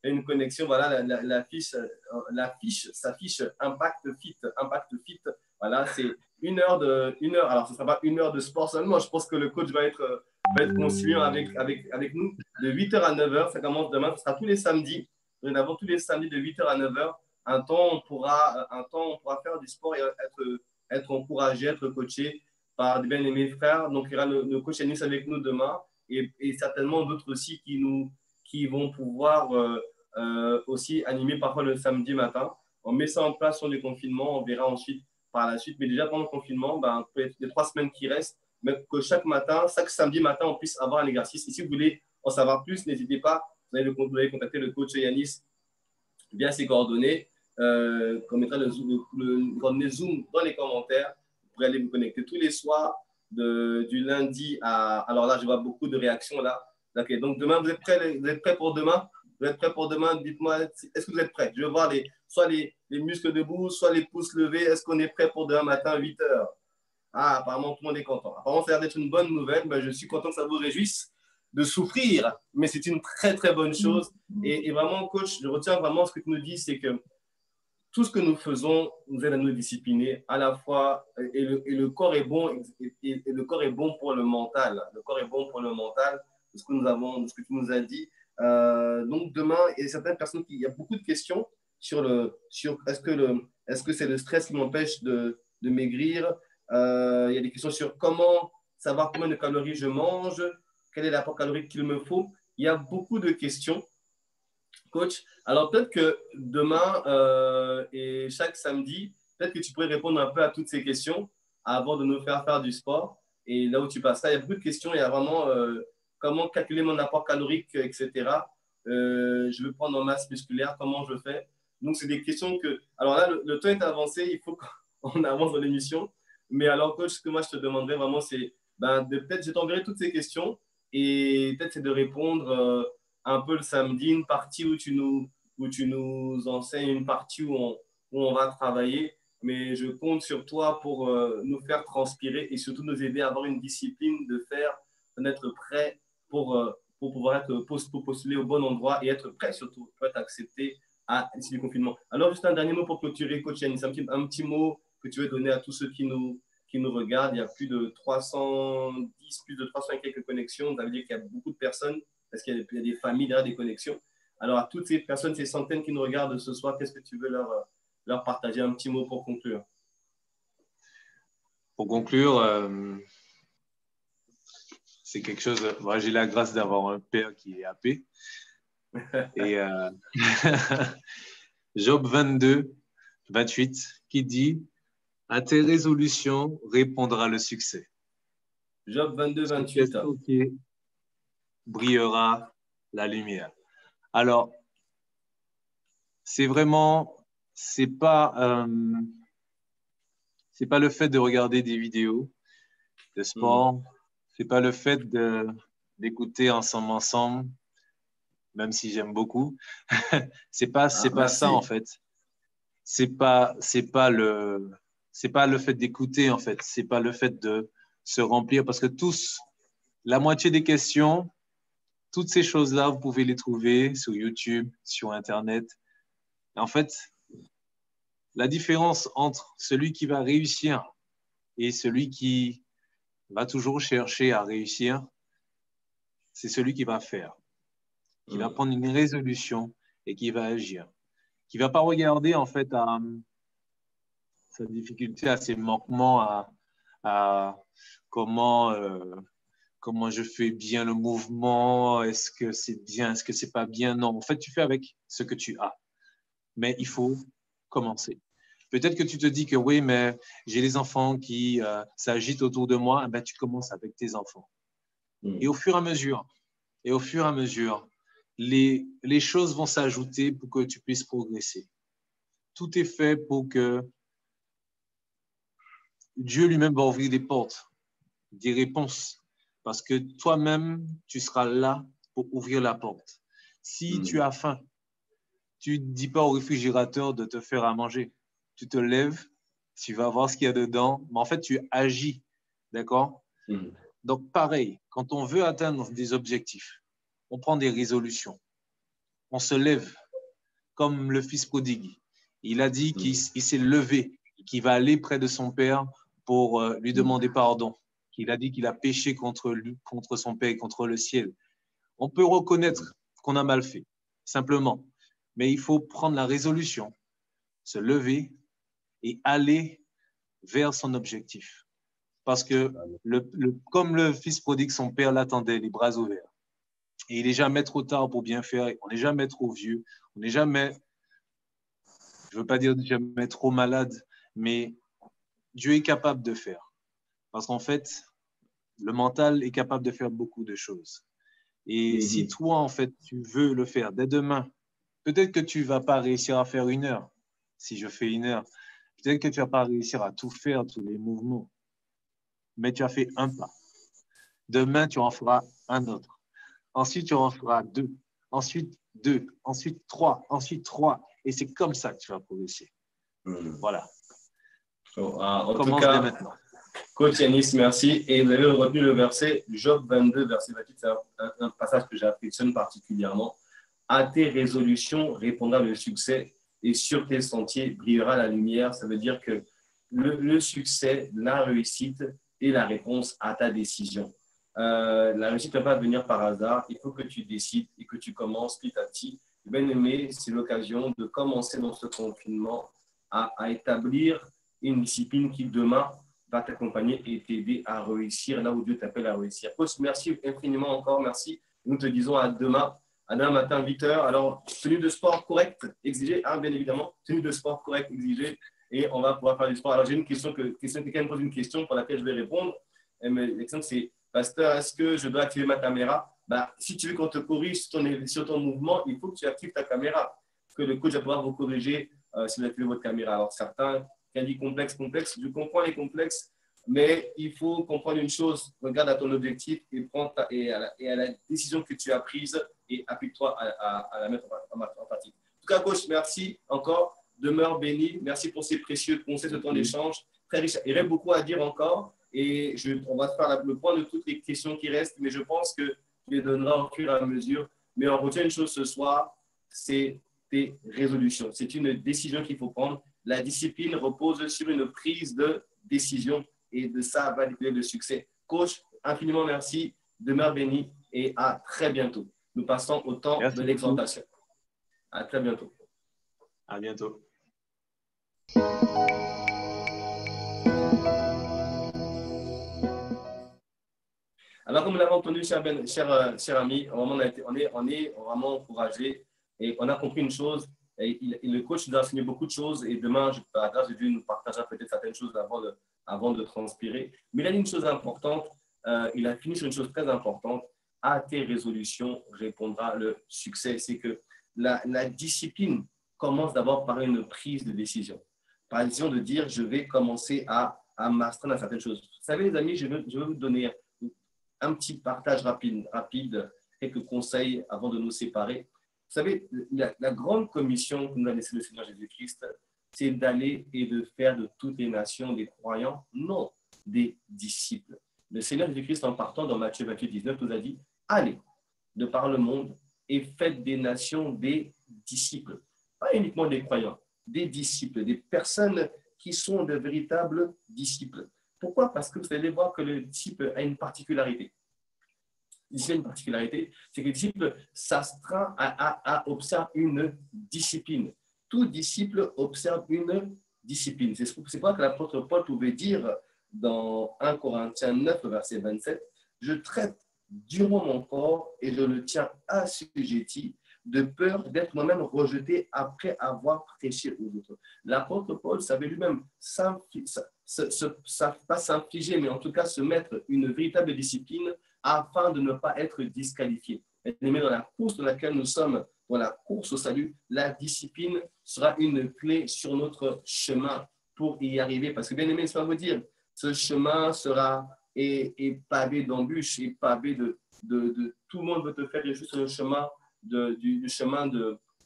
une connexion. Voilà, la fiche s'affiche Impact Fit. Voilà, c'est une heure. Alors, ce ne sera pas une heure de sport seulement. Je pense que le coach va être conciliant avec nous de 8h à 9h. Ça commence demain. Ce sera tous les samedis. Nous avons tous les samedis de 8h à 9h. Un temps, on pourra faire du sport et être encouragé, être coaché par des bien-aimés frères. Donc, il y aura le coach Yanis avec nous demain et certainement d'autres aussi qui vont pouvoir aussi animer parfois le samedi matin. On met ça en place sur le confinement. On verra ensuite par la suite. Mais déjà, pendant le confinement, peut-être les 3 semaines qui restent, mais que chaque samedi matin, on puisse avoir un exercice. Et si vous voulez en savoir plus, n'hésitez pas. Vous allez contacter le coach Yanis via ses coordonnées. On mettra le coordonnées Zoom dans les commentaires. Vous pourrez aller vous connecter tous les soirs du lundi à… Alors là, je vois beaucoup de réactions là. Okay, donc demain, vous êtes prêts pour demain? Vous êtes prêts pour demain? Dites-moi, est-ce que vous êtes prêts? Je veux voir soit les muscles debout, soit les pouces levés. Est-ce qu'on est prêt pour demain matin à 8h? Ah, apparemment, tout le monde est content. Apparemment, ça a l'air d'être une bonne nouvelle. Je suis content que ça vous réjouisse de souffrir, mais c'est une très, très bonne chose. Et vraiment, coach, je retiens vraiment ce que tu nous dis, c'est que tout ce que nous faisons nous aide à nous discipliner à la fois, et le corps est bon, et le corps est bon pour le mental. Le corps est bon pour le mental, de ce que tu nous as dit. Donc demain, il y a certaines personnes il y a beaucoup de questions sur est-ce que c'est le stress qui m'empêche de maigrir. Il y a des questions sur comment savoir combien de calories je mange, quel est l'apport calorique qu'il me faut. Il y a beaucoup de questions, coach. Alors peut-être que demain et chaque samedi, peut-être que tu pourrais répondre un peu à toutes ces questions avant de nous faire du sport. Et là où tu passes ça, il y a beaucoup de questions. Il y a vraiment comment calculer mon apport calorique, etc. Je veux prendre en masse musculaire, comment je fais? Donc, c'est des questions que… Alors là, le temps est avancé, il faut qu'on avance dans l'émission. Mais alors, coach, ce que moi, je te demanderais vraiment, c'est peut-être, je t'enverrai toutes ces questions et peut-être c'est de répondre un peu le samedi, une partie où tu nous enseignes, une partie où on va travailler. Mais je compte sur toi pour nous faire transpirer et surtout nous aider à avoir une discipline d'être prêt pour pouvoir pour postuler au bon endroit et être prêt surtout pour être accepté à l'issue du confinement. Alors, juste un dernier mot pour clôturer, coach Yanis, un petit mot que tu veux donner à tous ceux qui nous regardent. Il y a plus de 310, plus de 300 et quelques connexions. Ça veut dire qu'il y a beaucoup de personnes parce qu'il y a des familles derrière des connexions. Alors, à toutes ces personnes, ces centaines qui nous regardent ce soir, qu'est-ce que tu veux leur partager? Un petit mot pour conclure. Pour conclure, c'est quelque chose… Moi, j'ai la grâce d'avoir un père qui est AP. Et Job 22, 28, qui dit « À tes résolutions répondra le succès. » Job 22, 28. Brillera la lumière. Alors, c'est vraiment… C'est pas le fait de regarder des vidéos de sport, c'est pas le fait d'écouter ensemble, même si j'aime beaucoup. c'est pas ça en fait. C'est pas le fait d'écouter en fait. C'est pas le fait de se remplir parce que la moitié des questions, toutes ces choses-là, vous pouvez les trouver sur YouTube, sur Internet. En fait, la différence entre celui qui va réussir et celui qui va toujours chercher à réussir, c'est celui qui va faire, qui va prendre une résolution et qui va agir, qui ne va pas regarder en fait à sa difficulté, à ses manquements, à comment je fais bien le mouvement, est-ce que c'est bien, est-ce que c'est pas bien. Non, en fait, tu fais avec ce que tu as, mais il faut commencer. Peut-être que tu te dis que oui, mais j'ai les enfants qui s'agitent autour de moi. Ben, tu commences avec tes enfants. Et au fur et à mesure, les choses vont s'ajouter pour que tu puisses progresser. tout est fait pour que Dieu lui-même va ouvrir des portes, des réponses, parce que toi-même, tu seras là pour ouvrir la porte. Si tu as faim, tu ne dis pas au réfrigérateur de te faire à manger. Tu te lèves, tu vas voir ce qu'il y a dedans, mais en fait, tu agis, d'accord? Donc, pareil, quand on veut atteindre des objectifs, on prend des résolutions. On se lève, comme le fils prodigue. Il a dit qu'il s'est levé, qu'il va aller près de son père pour lui demander pardon. Il a dit qu'il a péché contre lui, contre son père, contre le ciel. On peut reconnaître qu'on a mal fait, simplement. Mais il faut prendre la résolution, se lever et aller vers son objectif. Parce que, comme le fils prodigue, son père l'attendait, les bras ouverts. Et il n'est jamais trop tard pour bien faire. On n'est jamais trop vieux. On n'est jamais, je ne veux pas dire jamais trop malade, mais Dieu est capable de faire. Parce qu'en fait, le mental est capable de faire beaucoup de choses. Et si toi, en fait, tu veux le faire dès demain, peut-être que tu ne vas pas réussir à faire 1 heure. Si je fais 1 heure, peut-être que tu ne vas pas réussir à tout faire, tous les mouvements. Mais tu as fait un pas. Demain, tu en feras un autre. Ensuite, tu en feras 2. Ensuite, 2. Ensuite, 3. Ensuite, 3. Et c'est comme ça que tu vas progresser. Voilà. En tout cas, maintenant. Coach Yanis, merci. Et vous avez retenu le verset, Job 22, verset 28. C'est un passage que j'affectionne particulièrement. À tes résolutions répondra le succès et sur tes sentiers brillera la lumière. Ça veut dire que le succès, la réussite est la réponse à ta décision. La réussite ne peut pas venir par hasard. Il faut que tu décides et que tu commences petit à petit. Bien-aimé, c'est l'occasion de commencer dans ce confinement à établir une discipline qui demain va t'accompagner et t'aider à réussir là où Dieu t'appelle à réussir. Coach, merci infiniment encore. Merci. Nous te disons à demain matin, 8h. Alors, tenue de sport correcte exigée, hein, bien évidemment. Tenue de sport correcte exigée. Et on va pouvoir faire du sport. Alors, j'ai une question quelqu'un me pose une question pour laquelle je vais répondre. L'exemple, c'est, pasteur, est-ce que je dois activer ma caméra? Si tu veux qu'on te corrige sur ton mouvement, il faut que tu actives ta caméra. Que le coach va pouvoir vous corriger si vous activez votre caméra. Alors, certains qui ont dit complexe, je comprends les complexes, mais il faut comprendre une chose. Regarde à ton objectif et à la décision que tu as prise et applique-toi à la mettre en pratique. En tout cas, coach, merci encore. Demeure béni. Merci pour ces précieux conseils, ce temps d'échange. Très riche. Il y aurait beaucoup à dire encore et on va faire le point de toutes les questions qui restent, mais je pense que tu les donneras au fur et à mesure. Mais on retient une chose ce soir, c'est tes résolutions. C'est une décision qu'il faut prendre. La discipline repose sur une prise de décision et de ça va découler le succès. Coach, infiniment merci. Demeure béni et à très bientôt. Nous passons au temps de l'exhortation. À très bientôt. À bientôt. Alors, comme nous l'avons entendu, cher ami, on est vraiment encouragé et on a compris une chose. Et le coach nous a enseigné beaucoup de choses et demain, par la grâce de Dieu, nous partagera peut-être certaines choses avant de transpirer. Mais il a dit une chose importante, il a fini sur une chose très importante. À tes résolutions répondra le succès. C'est que la discipline commence d'abord par une prise de décision. Par la décision de dire, je vais commencer à m'astreindre à certaines choses. Vous savez, les amis, je veux vous donner un petit partage rapide, quelques conseils avant de nous séparer. Vous savez, la grande commission que nous a laissée le Seigneur Jésus-Christ, c'est d'aller et de faire de toutes les nations des croyants, non, des disciples. Le Seigneur Jésus-Christ, en partant dans Matthieu 28, 19, nous a dit, allez de par le monde et faites des nations des disciples. Pas uniquement des croyants, des disciples, des personnes qui sont de véritables disciples. Pourquoi? Parce que vous allez voir que le disciple a une particularité. Ici, une particularité, c'est que le disciple s'astreint observe une discipline. Tout disciple observe une discipline. C'est pourquoi que l'apôtre Paul pouvait dire dans 1 Corinthiens 9, verset 27, « Je traite durement mon corps et je le tiens assujetti de peur d'être moi-même rejeté après avoir prêché aux autres. » L'apôtre Paul savait lui-même pas s'infliger, mais en tout cas se mettre une véritable discipline afin de ne pas être disqualifié. Mais dans la course dans laquelle nous sommes dans la course au salut, la discipline sera une clé sur notre chemin pour y arriver. Parce que, bien aimé, ça va vous dire, ce chemin sera pavé d'embûches et pavé de tout le monde veut te faire échouer sur le chemin du chemin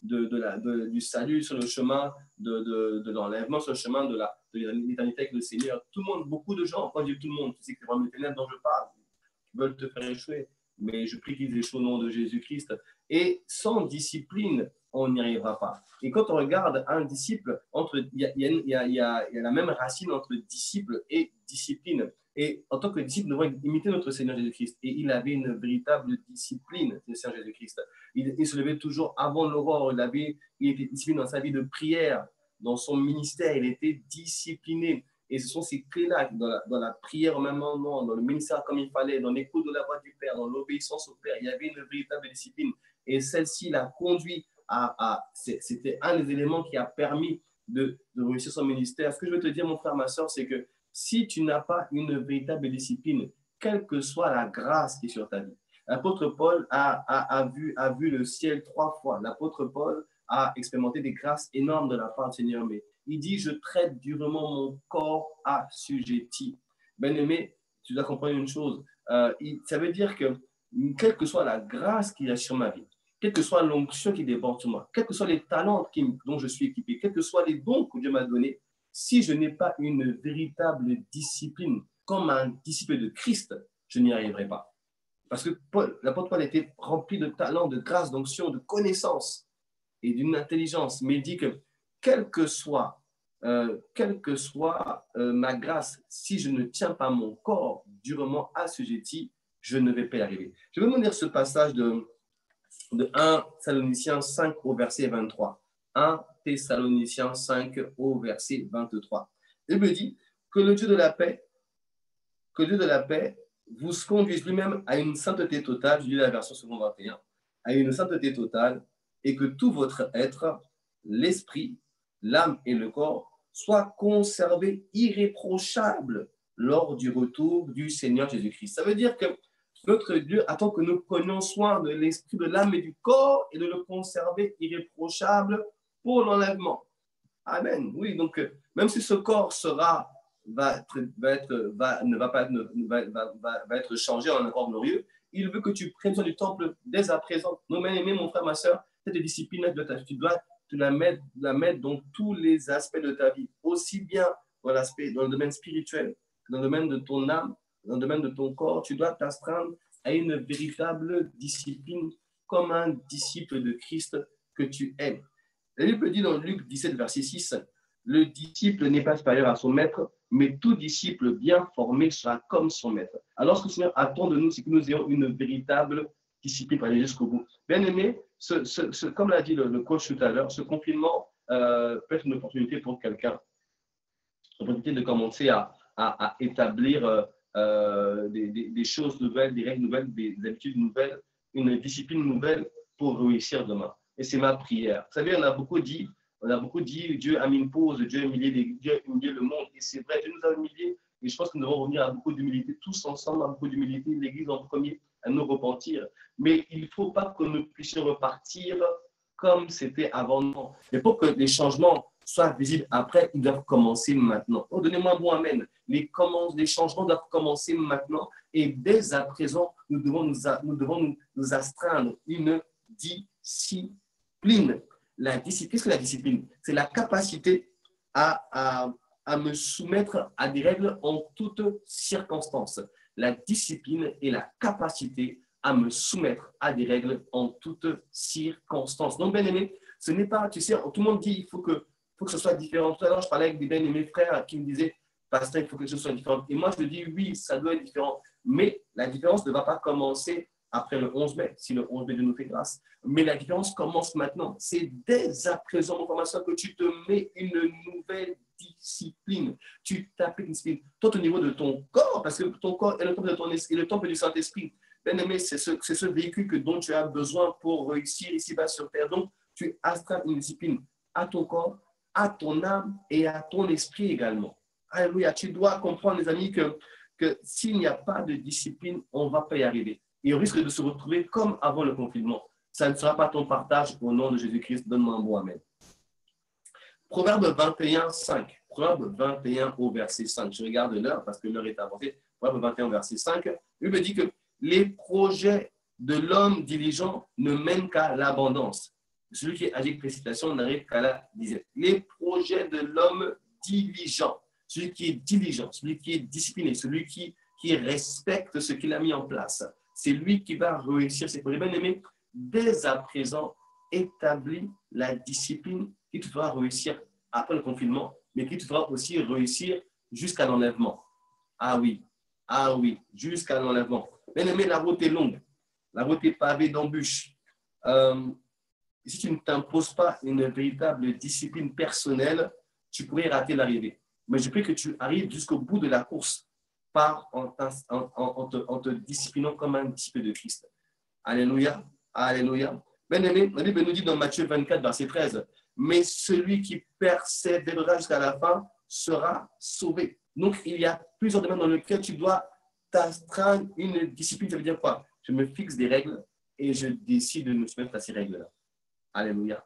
du salut, sur le chemin de l'enlèvement, sur le chemin de l'éternité avec le Seigneur. Tout le monde, beaucoup de gens, quand je dis tout le monde, tu sais que c'est vraiment le ténèbres dont je parle, qui veulent te faire échouer. Mais je prie qu'ils échouent au nom de Jésus-Christ. Et sans discipline, on n'y arrivera pas. Et quand on regarde un disciple, il y a la même racine entre disciple et discipline. Et en tant que disciple, nous devons imiter notre Seigneur Jésus-Christ. Et il avait une véritable discipline, le Seigneur Jésus-Christ. Il se levait toujours avant l'aurore. Il était discipliné dans sa vie de prière, dans son ministère. Il était discipliné. Et ce sont ces clés-là, dans la prière au même moment, dans le ministère comme il fallait, dans l'écoute de la voix du Père, dans l'obéissance au Père, il y avait une véritable discipline. Et celle-ci l'a conduit c'était un des éléments qui a permis de réussir son ministère. Ce que je veux te dire, mon frère, ma soeur, c'est que si tu n'as pas une véritable discipline, quelle que soit la grâce qui est sur ta vie, l'apôtre Paul a vu le ciel 3 fois. L'apôtre Paul a expérimenté des grâces énormes de la part du Seigneur, mais il dit, je traite durement mon corps assujetti. Bien-aimé, tu dois comprendre une chose. Ça veut dire que, quelle que soit la grâce qu'il y a sur ma vie, quelle que soit l'onction qui déborde sur moi, quels que soient les talents dont je suis équipé, quels que soient les dons que Dieu m'a donnés, si je n'ai pas une véritable discipline, comme un disciple de Christ, je n'y arriverai pas. Parce que l'apôtre Paul était rempli de talents, de grâce, d'onction, de connaissances et d'une intelligence. Mais il dit que quelle que soit ma grâce, si je ne tiens pas mon corps durement assujetti, je ne vais pas y arriver. Je vais vous lire ce passage de 1 Thessaloniciens 5 au verset 23. 1 Thessaloniciens 5 au verset 23. Il me dit que le Dieu de la paix, vous conduise lui-même à une sainteté totale, je lis la version seconde 21, à une sainteté totale, et que tout votre être, l'esprit, l'âme et le corps, soient conservés irréprochables lors du retour du Seigneur Jésus-Christ. Ça veut dire que notre Dieu attend que nous prenions soin de l'esprit, de l'âme et du corps et de le conserver irréprochable pour l'enlèvement. Amen. Oui, donc même si ce corps va être changé en un corps glorieux, il veut que tu prennes soin du temple dès à présent. Non, bien-aimé, mon frère, ma soeur, cette discipline, tu dois la mettre dans tous les aspects de ta vie, aussi bien dans le domaine spirituel, dans le domaine de ton âme, dans le domaine de ton corps. Tu dois t'astreindre à une véritable discipline comme un disciple de Christ que tu es. La Bible dit dans Luc 17, verset 6, « Le disciple n'est pas supérieur à son maître, mais tout disciple bien formé sera comme son maître. » Alors, ce que le Seigneur attend de nous, c'est que nous ayons une véritable discipline pour aller jusqu'au bout. Bien aimé, comme l'a dit le coach tout à l'heure, ce confinement peut être une opportunité pour quelqu'un. Une opportunité de commencer à établir des choses nouvelles, des règles nouvelles, des habitudes nouvelles, une discipline nouvelle pour réussir demain. Et c'est ma prière. Vous savez, on a beaucoup dit, Dieu a mis une pause, Dieu a humilié le monde. Et c'est vrai, Dieu nous a humiliés. Et je pense que nous devons revenir à beaucoup d'humilité, tous ensemble, à beaucoup d'humilité, l'Église en premier, à nous repentir. Mais il ne faut pas que nous puissions repartir comme c'était avant nous. Mais pour que les changements soient visibles après, ils doivent commencer maintenant. Oh, donnez-moi un bon amen. Les changements doivent commencer maintenant. Et dès à présent, nous devons nous astreindre une discipline. Qu'est-ce que la discipline? C'est la capacité à me soumettre à des règles en toutes circonstances. La discipline est la capacité à me soumettre à des règles en toutes circonstances. Donc, bien aimé, ce n'est pas, tu sais, tout le monde dit il faut que ce soit différent. Tout à l'heure, je parlais avec des bien-aimés frères qui me disaient, pasteur, il faut que ce soit différent. Et moi, je dis oui, ça doit être différent. Mais la différence ne va pas commencer après le 11 mai, si le 11 mai Dieu nous fait grâce. Mais la différence commence maintenant. C'est dès à présent, mon frère, ma soeur, que tu te mets une nouvelle discipline. Tu t'appliques une discipline. Toi, au niveau de ton corps, parce que ton corps est le temple de ton esprit, le temple du Saint-Esprit. Bien aimé, c'est ce véhicule dont tu as besoin pour réussir ici-bas sur terre. Donc, tu astreins une discipline à ton corps, à ton âme et à ton esprit également. Alléluia. Tu dois comprendre, les amis, que s'il n'y a pas de discipline, on ne va pas y arriver. Et on risque de se retrouver comme avant le confinement. ça ne sera pas ton partage au nom de Jésus-Christ. Donne-moi un bon amen. Proverbe 21, 5. Proverbe 21 au verset 5. Je regarde l'heure parce que l'heure est avancée. Proverbe 21 au verset 5. Il me dit que les projets de l'homme diligent ne mènent qu'à l'abondance. Celui qui agit avec précipitation n'arrive qu'à la disette. Les projets de l'homme diligent, celui qui est diligent, celui qui est discipliné, celui qui respecte ce qu'il a mis en place, c'est lui qui va réussir ses projets. Bien aimé, dès à présent, établis la discipline qui te fera réussir après le confinement, mais qui te fera aussi réussir jusqu'à l'enlèvement. Ah oui, jusqu'à l'enlèvement. Bien aimé, la route est longue, la route est pavée d'embûches. Si tu ne t'imposes pas une véritable discipline personnelle, tu pourrais rater l'arrivée. Mais je prie que tu arrives jusqu'au bout de la course en te disciplinant comme un disciple de Christ. Alléluia, alléluia. Bien-aimé, la Bible nous dit dans Matthieu 24, verset 13, « Mais celui qui persévérera jusqu'à la fin sera sauvé. » Donc, il y a plusieurs domaines dans lesquels tu dois t'astreindre une discipline. Ça veut dire quoi? Je me fixe des règles et je décide de me soumettre à ces règles-là. Alléluia.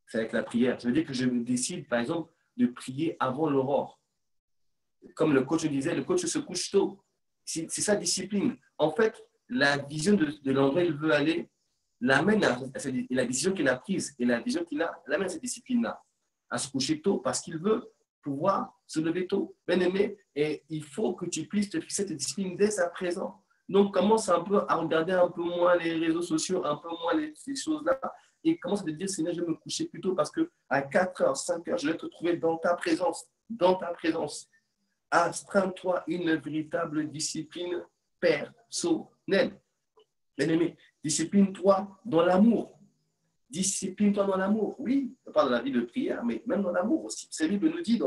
C'est avec la prière. Ça veut dire que je décide, par exemple, de prier avant l'aurore. Comme le coach disait, le coach se couche tôt. C'est sa discipline. En fait, la vision de l'endroit où il veut aller l'amène à la décision qu'il a prise et la vision qu'il a l'amène à cette discipline-là, à se coucher tôt parce qu'il veut pouvoir se lever tôt. Bien aimé, et il faut que tu puisses te fixer cette discipline dès à présent. Donc, commence un peu à regarder un peu moins les réseaux sociaux, un peu moins ces choses-là, et commence à te dire, Seigneur, je vais me coucher plus tôt parce qu'à 4h, 5h, je vais te trouver dans ta présence, dans ta présence. Astreins-toi une véritable discipline personnelle. Bien-aimé, discipline-toi dans l'amour. Discipline-toi dans l'amour. Oui, on parle de la vie de prière, mais même dans l'amour aussi. C'est la Bible nous dit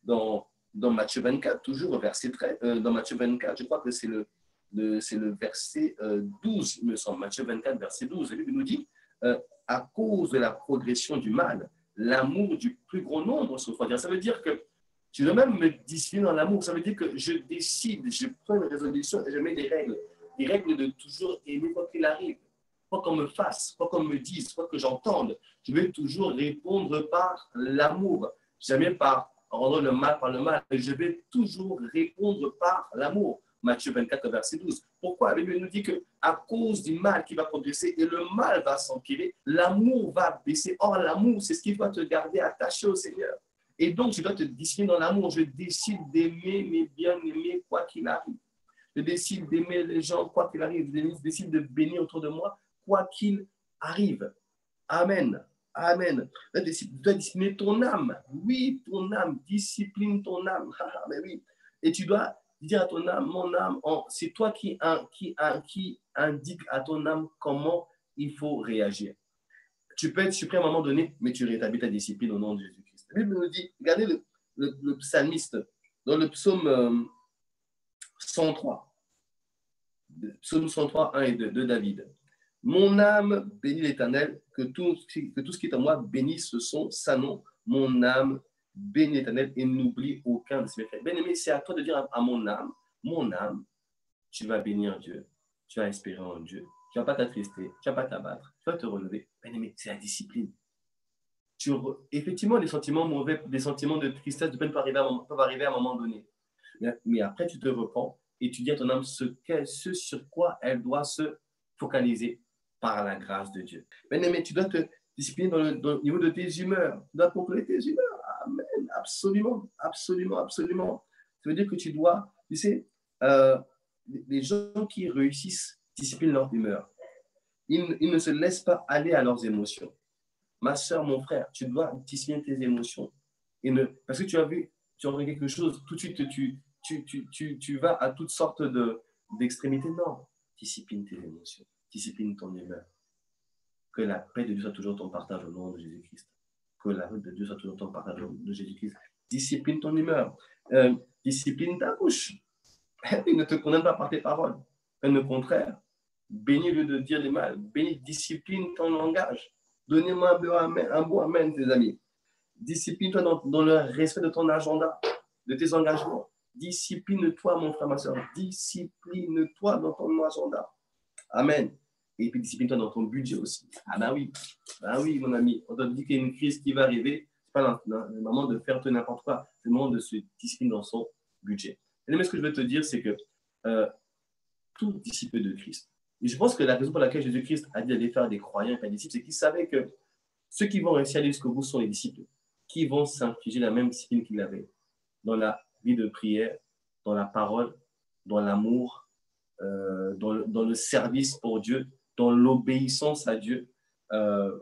dans Matthieu 24, toujours verset 13, dans Matthieu 24, je crois que c'est le verset 12, il me semble, Matthieu 24, verset 12. La Bible nous dit, à cause de la progression du mal, l'amour du plus grand nombre se refroidira. Ça veut dire que tu dois même me discipliner dans l'amour. Ça veut dire que je décide, je prends une résolution et je mets des règles de toujours aimer quoi qu'il arrive. Quoi qu'on me fasse, quoi qu'on me dise, quoi que j'entende, je vais toujours répondre par l'amour. Jamais par rendre le mal par le mal, mais je vais toujours répondre par l'amour. Matthieu 24, verset 12. Pourquoi la Bible nous dit qu'à cause du mal qui va progresser et le mal va s'empirer, l'amour va baisser. Or, l'amour, c'est ce qui va te garder attaché au Seigneur. Et donc, tu dois te discipliner dans l'amour. Je décide d'aimer mes bien-aimés quoi qu'il arrive. Je décide d'aimer les gens quoi qu'il arrive. Je décide de bénir autour de moi quoi qu'il arrive. Amen. Amen. Tu dois discipliner ton âme. Oui, ton âme. Discipline ton âme. Mais oui. Et tu dois dire à ton âme, mon âme, c'est toi qui indique à ton âme comment il faut réagir. Tu peux être suprême à un moment donné, mais tu rétablis ta discipline au nom de Jésus-Christ. La Bible nous dit, regardez le psalmiste dans le psaume 103. Psaume 103, 1 et 2 de David. Mon âme bénit l'Éternel, que tout ce qui est en moi bénisse sa nom. Mon âme bénis l'Éternel et n'oublie aucun de ses méfaits. Bien-aimé, c'est à toi de dire à mon âme, tu vas bénir Dieu, tu vas espérer en Dieu, tu ne vas pas t'attrister, tu ne vas pas t'abattre, tu vas te relever. Bien-aimé, c'est la discipline. Effectivement, les sentiments mauvais, des sentiments de tristesse, de peine peuvent arriver à un moment donné. Mais après, tu te repens et tu dis à ton âme ce sur quoi elle doit se focaliser par la grâce de Dieu. Bien-aimé, tu dois te discipliner dans le niveau de tes humeurs. Tu dois contrôler tes humeurs. Amen. Absolument, absolument, absolument. Ça veut dire que tu dois, tu sais, les gens qui réussissent disciplinent leur humeur. Ils ne se laissent pas aller à leurs émotions. Ma soeur, mon frère, tu dois discipliner tes émotions. Parce que tu as vu quelque chose, tout de suite, tu vas à toutes sortes d'extrémités. Non, discipline tes émotions, discipline ton humeur. Que la paix de Dieu soit toujours ton partage au nom de Jésus-Christ. Que la paix de Dieu soit toujours ton partage au nom de Jésus-Christ. Discipline ton humeur. Discipline ta bouche. Il ne te condamne pas par tes paroles. Mais au contraire, bénis le de dire les mal. Bénis, discipline ton langage. Donnez-moi un bon amen, tes amis. Discipline-toi dans le respect de ton agenda, de tes engagements. Discipline-toi, mon frère, ma soeur. Discipline-toi dans ton agenda. Amen. Et puis discipline-toi dans ton budget aussi. Ah bah oui, mon ami. On t'a dit qu'il y a une crise qui va arriver. Ce n'est pas le moment de faire tout n'importe quoi. C'est le moment de se discipliner dans son budget. Mais ce que je veux te dire, c'est que tout disciple de Christ. Et je pense que la raison pour laquelle Jésus-Christ a dit d'aller faire des croyants et pas des disciples, c'est qu'il savait que ceux qui vont réussir à aller jusqu'au bout sont les disciples, qui vont s'infliger la même discipline qu'il avait dans la vie de prière, dans la parole, dans l'amour, dans le service pour Dieu, dans l'obéissance à Dieu, dans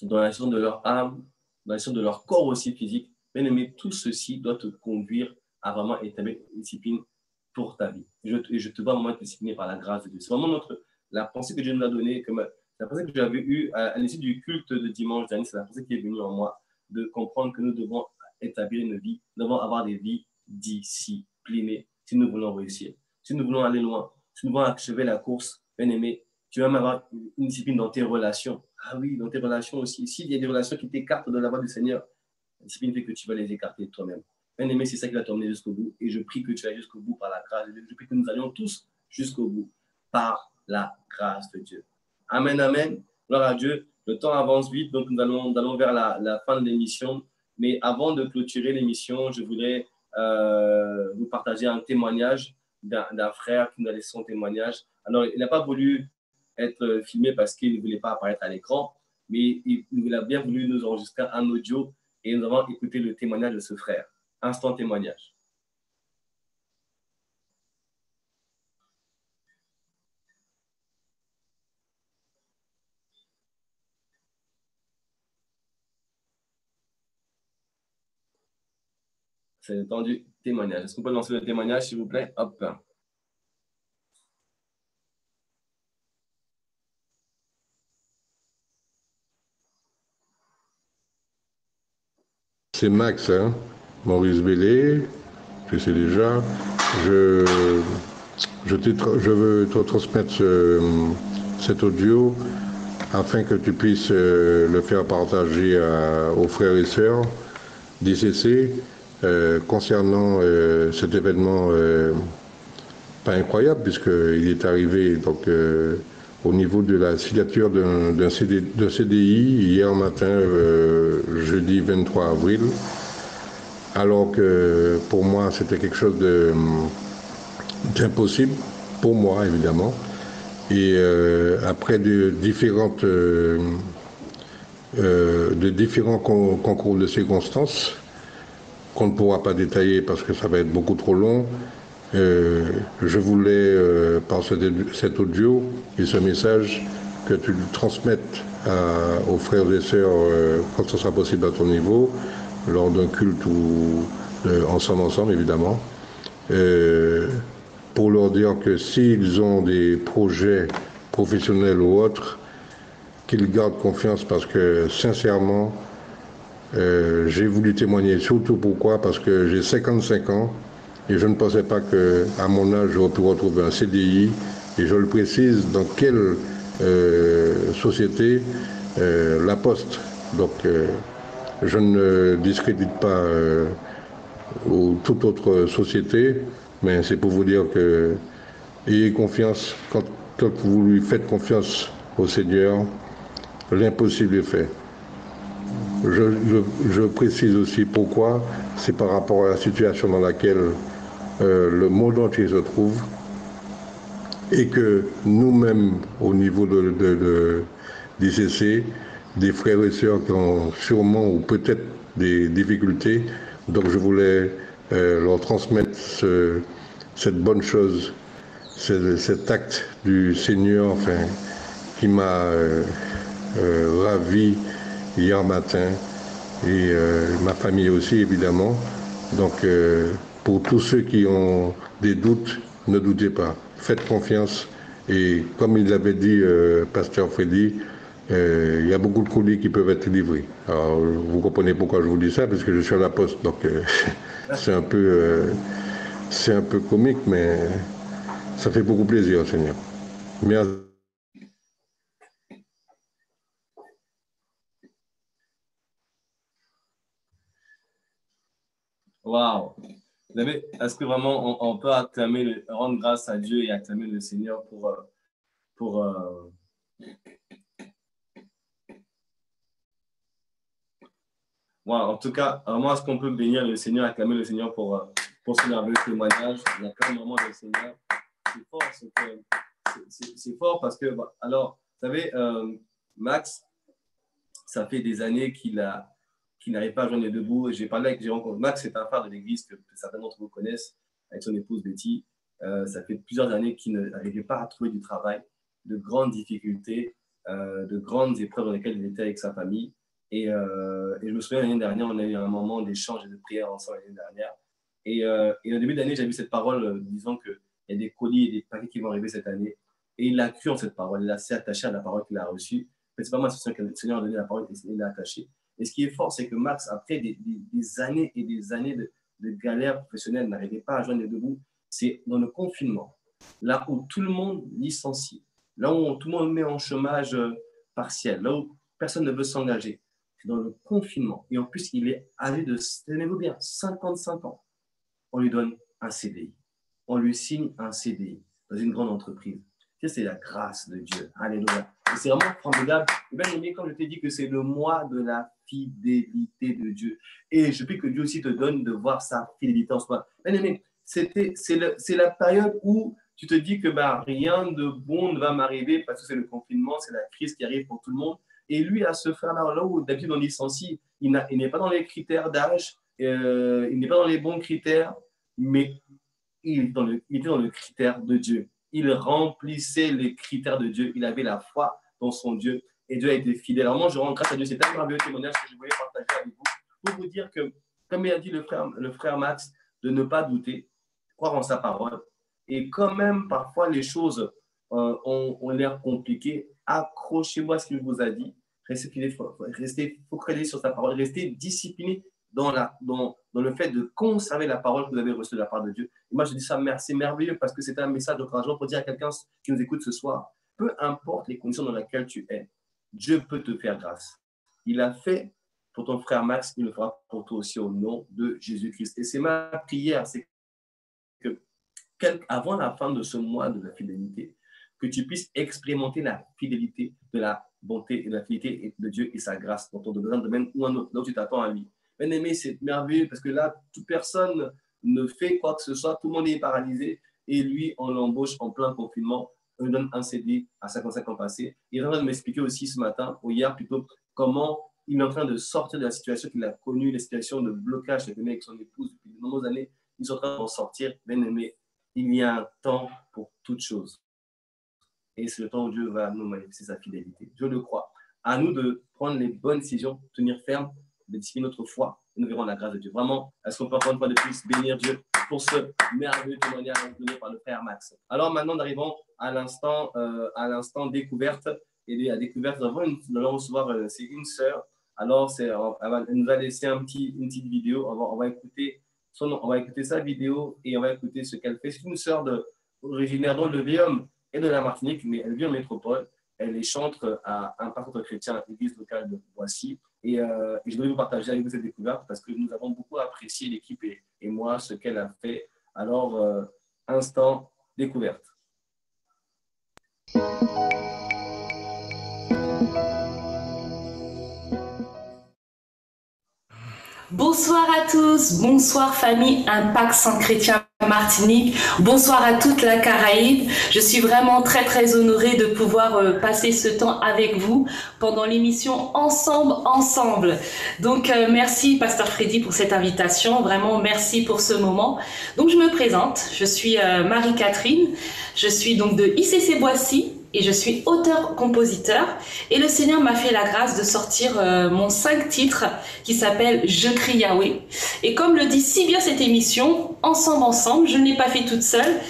la gestion de leur âme, dans la gestion de leur corps aussi physique. Bien aimé, tout ceci doit te conduire à vraiment établir une discipline pour ta vie. Et je te vois vraiment être discipliné par la grâce de Dieu. C'est vraiment la pensée que Dieu nous a donnée, la pensée que j'avais eue à l'issue du culte de dimanche dernier, c'est la pensée qui est venue en moi, de comprendre que nous devons établir une vie, nous devons avoir des vies disciplinées si nous voulons réussir, si nous voulons aller loin, si nous voulons achever la course. Bien aimé, tu vas même avoir une discipline dans tes relations. Ah oui, dans tes relations aussi. S'il y a des relations qui t'écartent de la voie du Seigneur, la discipline fait que tu vas les écarter de toi-même. Bien aimé, c'est ça qui va t'emmener jusqu'au bout. Et je prie que tu ailles jusqu'au bout par la grâce de Dieu. Je prie que nous allions tous jusqu'au bout par la grâce de Dieu. Amen, amen. Gloire à Dieu. Le temps avance vite, donc nous allons vers la fin de l'émission. Mais avant de clôturer l'émission, je voudrais vous partager un témoignage d'un frère qui nous a laissé son témoignage. Alors, il n'a pas voulu être filmé parce qu'il ne voulait pas apparaître à l'écran, mais il a bien voulu nous enregistrer un audio et nous avons écouté le témoignage de ce frère. Instant témoignage. C'est le temps du témoignage. Est-ce qu'on peut lancer le témoignage, s'il vous plaît? Hop. C'est Max, hein? Maurice Bellé, je sais déjà. Je veux te transmettre cet audio afin que tu puisses le faire partager aux frères et sœurs d'ICC concernant cet événement pas incroyable puisqu'il est arrivé donc, au niveau de la signature d'un CDI hier matin, jeudi 23 avril, alors que pour moi c'était quelque chose d'impossible, pour moi évidemment. Et après de différents concours de circonstances, qu'on ne pourra pas détailler parce que ça va être beaucoup trop long, je voulais, par cet audio et ce message, que tu le transmettes aux frères et sœurs quand ce sera possible à ton niveau, lors d'un culte ou ensemble évidemment, pour leur dire que s'ils ont des projets professionnels ou autres, qu'ils gardent confiance parce que sincèrement, j'ai voulu témoigner surtout pourquoi, parce que j'ai 55 ans et je ne pensais pas qu'à mon âge j'aurais pu retrouver un CDI, et je le précise, dans quelle société? La Poste. Donc je ne discrédite pas ou toute autre société, mais c'est pour vous dire que ayez confiance, quand vous lui faites confiance au Seigneur, l'impossible est fait. Je précise aussi pourquoi, c'est par rapport à la situation dans laquelle le monde entier se trouve, et que nous-mêmes, au niveau d'ICC, des frères et sœurs qui ont sûrement ou peut-être des difficultés, donc je voulais leur transmettre cette bonne chose, cet acte du Seigneur, enfin, qui m'a ravi hier matin, et ma famille aussi évidemment. Donc pour tous ceux qui ont des doutes, ne doutez pas, faites confiance, et comme il l'avait dit Pasteur Freddy, il y a beaucoup de colis qui peuvent être livrés. Alors vous comprenez pourquoi je vous dis ça, parce que je suis à la Poste, donc c'est un peu comique, mais ça fait beaucoup plaisir, Seigneur. Merci. Waouh! Est-ce que vraiment on peut rendre grâce à Dieu et acclamer le Seigneur pour pour voilà, en tout cas, moi, est-ce qu'on peut bénir le Seigneur, acclamer le Seigneur pour ce merveilleux témoignage? Il y a quand même vraiment le Seigneur. C'est fort parce que, alors, vous savez, Max, ça fait des années qu'il n'arrive pas à joindre les deux bouts. J'ai rencontré Max, c'est un frère de l'église que certains d'entre vous connaissent, avec son épouse Betty. Ça fait plusieurs années qu'il n'arrivait pas à trouver du travail, de grandes difficultés, de grandes épreuves dans lesquelles il était avec sa famille. Et je me souviens, l'année dernière, on a eu un moment d'échange et de prière ensemble l'année dernière. Et au début d'année, j'ai vu cette parole disant qu'il y a des colis et des paquets qui vont arriver cette année. Et il a cru en cette parole. Il s'est attaché à la parole qu'il a reçue. Mais ce n'est pas moi, c'est que le Seigneur a donné la parole et il l'a attaché. Et ce qui est fort, c'est que Max, après des années et des années de galères professionnelles, n'arrivait pas à joindre les deux bouts. C'est dans le confinement, là où tout le monde licencie, là où tout le monde met en chômage partiel, là où personne ne veut s'engager. C'est dans le confinement. Et en plus, il est âgé de, tenez-vous bien, 55 ans. On lui donne un CDI. On lui signe un CDI dans une grande entreprise. C'est la grâce de Dieu. Alléluia. Et c'est vraiment formidable. Et bien aimé, comme je t'ai dit que c'est le mois de la fidélité de Dieu. Et je prie que Dieu aussi te donne de voir sa fidélité en soi. Bien aimé, c'est la période où tu te dis que rien de bon ne va m'arriver parce que c'est le confinement, c'est la crise qui arrive pour tout le monde. Et lui, à ce frère-là, là où d'habitude on licencie, il n'est pas dans les critères d'âge, il n'est pas dans les bons critères, mais il était dans le critère de Dieu. Il remplissait les critères de Dieu. Il avait la foi dans son Dieu et Dieu a été fidèle. Alors moi, je rends grâce à Dieu. C'est un merveilleux témoignage que je voulais partager avec vous pour vous dire que, comme il a dit le frère Max, de ne pas douter, croire en sa parole. Et quand même, parfois, les choses ont l'air compliquées. Accrochez-vous à ce qu'il vous a dit. Restez focalisé sur sa parole. Restez discipliné dans le fait de conserver la parole que vous avez reçue de la part de Dieu. Et moi, je dis ça, c'est merveilleux parce que c'est un message d'encouragement pour dire à quelqu'un qui nous écoute ce soir, peu importe les conditions dans lesquelles tu es, Dieu peut te faire grâce. Il a fait pour ton frère Max, il le fera pour toi aussi au nom de Jésus-Christ. Et c'est ma prière, c'est que avant la fin de ce mois de la fidélité, que tu puisses expérimenter la fidélité de la bonté et de la fidélité de Dieu et sa grâce dans ton domaine ou un autre, là où tu t'attends à lui. Bien aimé, c'est merveilleux parce que là, toute personne ne fait quoi que ce soit, tout le monde est paralysé et lui, on l'embauche en plein confinement, on lui donne un CD à 55 ans passés. Il est en train de m'expliquer aussi ce matin, ou hier plutôt, comment il est en train de sortir de la situation qu'il a connue, les situations de blocage qu'il a connues avec son épouse depuis de nombreuses années. Ils sont en train d'en sortir. Bien aimé, il y a un temps pour toute chose. Et c'est le temps où Dieu va nous manifester sa fidélité. Je le crois. À nous de prendre les bonnes décisions, tenir ferme, de discipliner notre foi, et nous verrons la grâce de Dieu. Vraiment, est-ce qu'on peut encore une fois de plus bénir Dieu pour ce merveilleux témoignage donné par le frère Max. Alors maintenant, nous arrivons à l'instant découverte. Et la découverte, nous allons recevoir, c'est une sœur. Alors, elle nous a laissé une petite vidéo. On va écouter sa vidéo et on va écouter ce qu'elle fait. C'est une sœur originaire de Vium et de la Martinique, mais elle vit en métropole. Elle est chantre à un pasteur chrétien à l'église locale de Boissy. Et je voulais vous partager avec vous cette découverte parce que nous avons beaucoup apprécié, l'équipe et moi, ce qu'elle a fait. Alors, instant découverte. Bonsoir à tous, bonsoir famille Impact Centre Chrétien Martinique, bonsoir à toute la Caraïbe. Je suis vraiment très honorée de pouvoir passer ce temps avec vous pendant l'émission Ensemble. Donc merci Pasteur Freddy pour cette invitation, vraiment merci pour ce moment. Donc je me présente, je suis Marie-Catherine, je suis donc de ICC Boissy. Et je suis auteur-compositeur et le Seigneur m'a fait la grâce de sortir mon 5 titres qui s'appelle Je crie Yahweh. Et comme le dit si bien cette émission, Ensemble, je ne l'ai pas fait toute seule.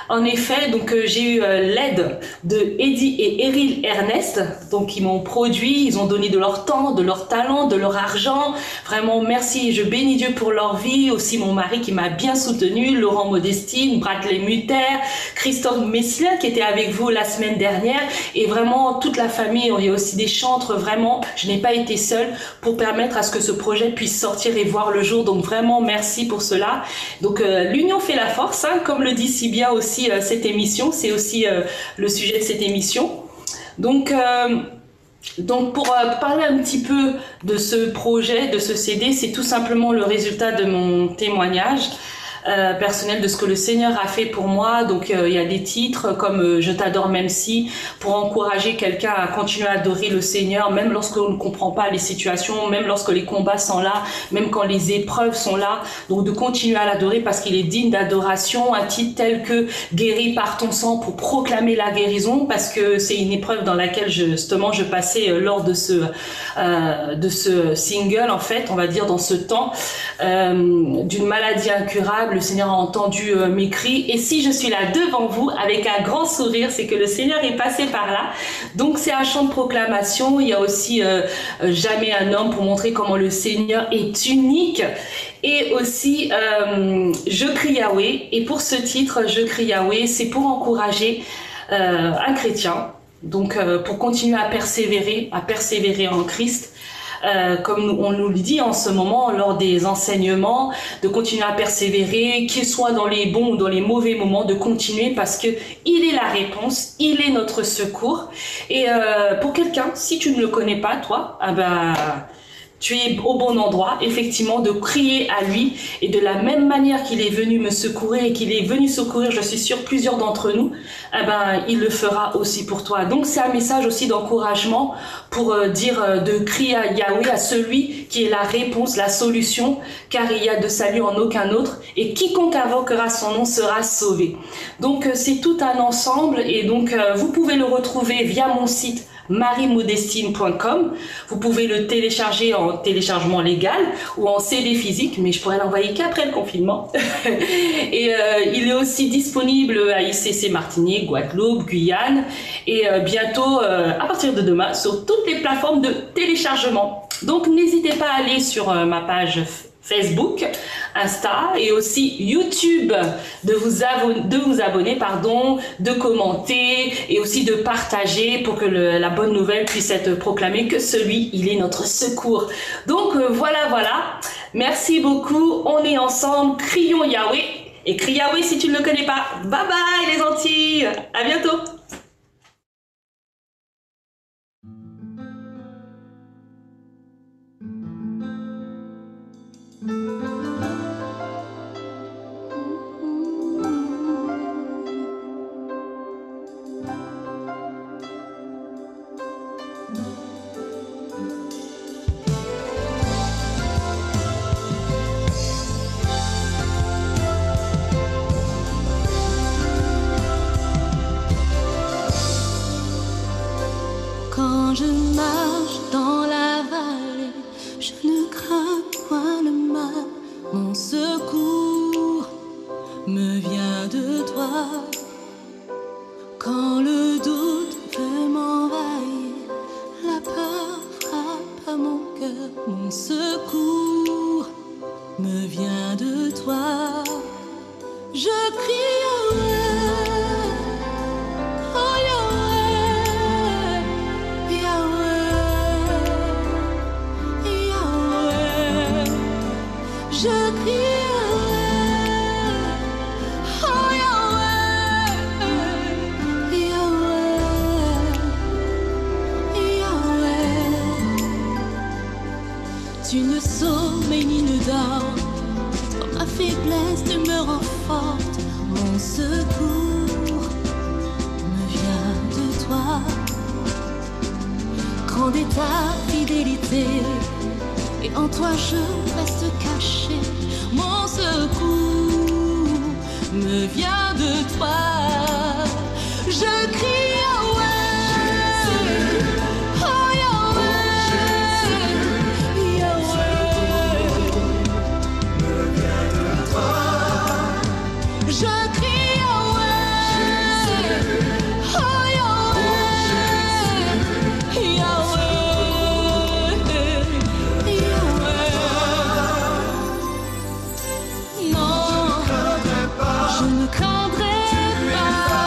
En effet, donc j'ai eu l'aide de Eddie et Eril Ernest, donc ils m'ont produit, ils ont donné de leur temps, de leur talent, de leur argent. Vraiment merci, je bénis Dieu pour leur vie. Aussi mon mari qui m'a bien soutenu, Laurent Modestine, Bradley Mutter, Christophe Messilin qui était avec vous la semaine dernière et vraiment toute la famille. Il y a aussi des chantres, vraiment, je n'ai pas été seule pour permettre à ce que ce projet puisse sortir et voir le jour. Donc vraiment merci pour cela. Donc l'union fait la force, hein, comme le dit si bien aussi aussi cette émission, c'est aussi le sujet de cette émission. Donc pour parler un petit peu de ce projet, de ce CD, c'est tout simplement le résultat de mon témoignage personnel de ce que le Seigneur a fait pour moi. Donc il y a des titres comme Je t'adore même si, pour encourager quelqu'un à continuer à adorer le Seigneur, même lorsqu'on ne comprend pas les situations, même lorsque les combats sont là, même quand les épreuves sont là. Donc de continuer à l'adorer parce qu'il est digne d'adoration. Un titre tel que Guéri par ton sang, pour proclamer la guérison, parce que c'est une épreuve dans laquelle justement je passais lors de ce single, en fait, on va dire dans ce temps d'une maladie incurable. Le Seigneur a entendu mes cris, et si je suis là devant vous avec un grand sourire, c'est que le Seigneur est passé par là. Donc c'est un chant de proclamation. Il y a aussi Jamais un homme, pour montrer comment le Seigneur est unique. Et aussi Je crie Yahweh. Et pour ce titre, Je crie Yahweh, c'est pour encourager un chrétien, donc pour continuer à persévérer en Christ. Comme on nous le dit en ce moment lors des enseignements, de continuer à persévérer, qu'il soit dans les bons ou dans les mauvais moments, de continuer, parce que il est la réponse, il est notre secours. Et pour quelqu'un, si tu ne le connais pas, toi, tu es au bon endroit, effectivement, de crier à lui. Et de la même manière qu'il est venu me secourir et qu'il est venu secourir, je suis sûre, plusieurs d'entre nous, il le fera aussi pour toi. Donc c'est un message aussi d'encouragement pour dire de crier à Yahweh, à celui qui est la réponse, la solution, car il y a de salut en aucun autre, et quiconque invoquera son nom sera sauvé. Donc c'est tout un ensemble, et donc vous pouvez le retrouver via mon site mariemodestine.com. Vous pouvez le télécharger en téléchargement légal ou en CD physique, mais je pourrais l'envoyer qu'après le confinement. Et il est aussi disponible à ICC Martinique, Guadeloupe, Guyane, et bientôt, à partir de demain, sur toutes les plateformes de téléchargement. Donc n'hésitez pas à aller sur ma page Facebook, Insta et aussi YouTube, de vous abonner, de commenter et aussi de partager pour que la bonne nouvelle puisse être proclamée, que celui, il est notre secours. Donc voilà. Merci beaucoup, on est ensemble, crions Yahweh, et crie Yahweh si tu ne le connais pas. Bye bye les Antilles, à bientôt. Quand je marche dans la vallée, je ne crains point le mal. Mon secours me vient de toi. Quand le doute veut m'envahir, la peur frappe à mon cœur. Mon secours me vient de toi. Je crie Yahweh, oh Yahweh, Yahweh, Yahweh. Je crie Yahweh, oh Yahweh, Yahweh, Yahweh. Tu ne sommeilles ni ne dors, dans ma faiblesse tu me renfortes. Mon secours me vient de toi. Grande est ta fidélité, et en toi je reste caché. Mon secours me vient de toi. Je crie Yahweh, oh Yahweh, Yahweh. Je crie Yahweh, oh Yahweh, Yahweh, Yahweh. Non, je ne craindrai pas.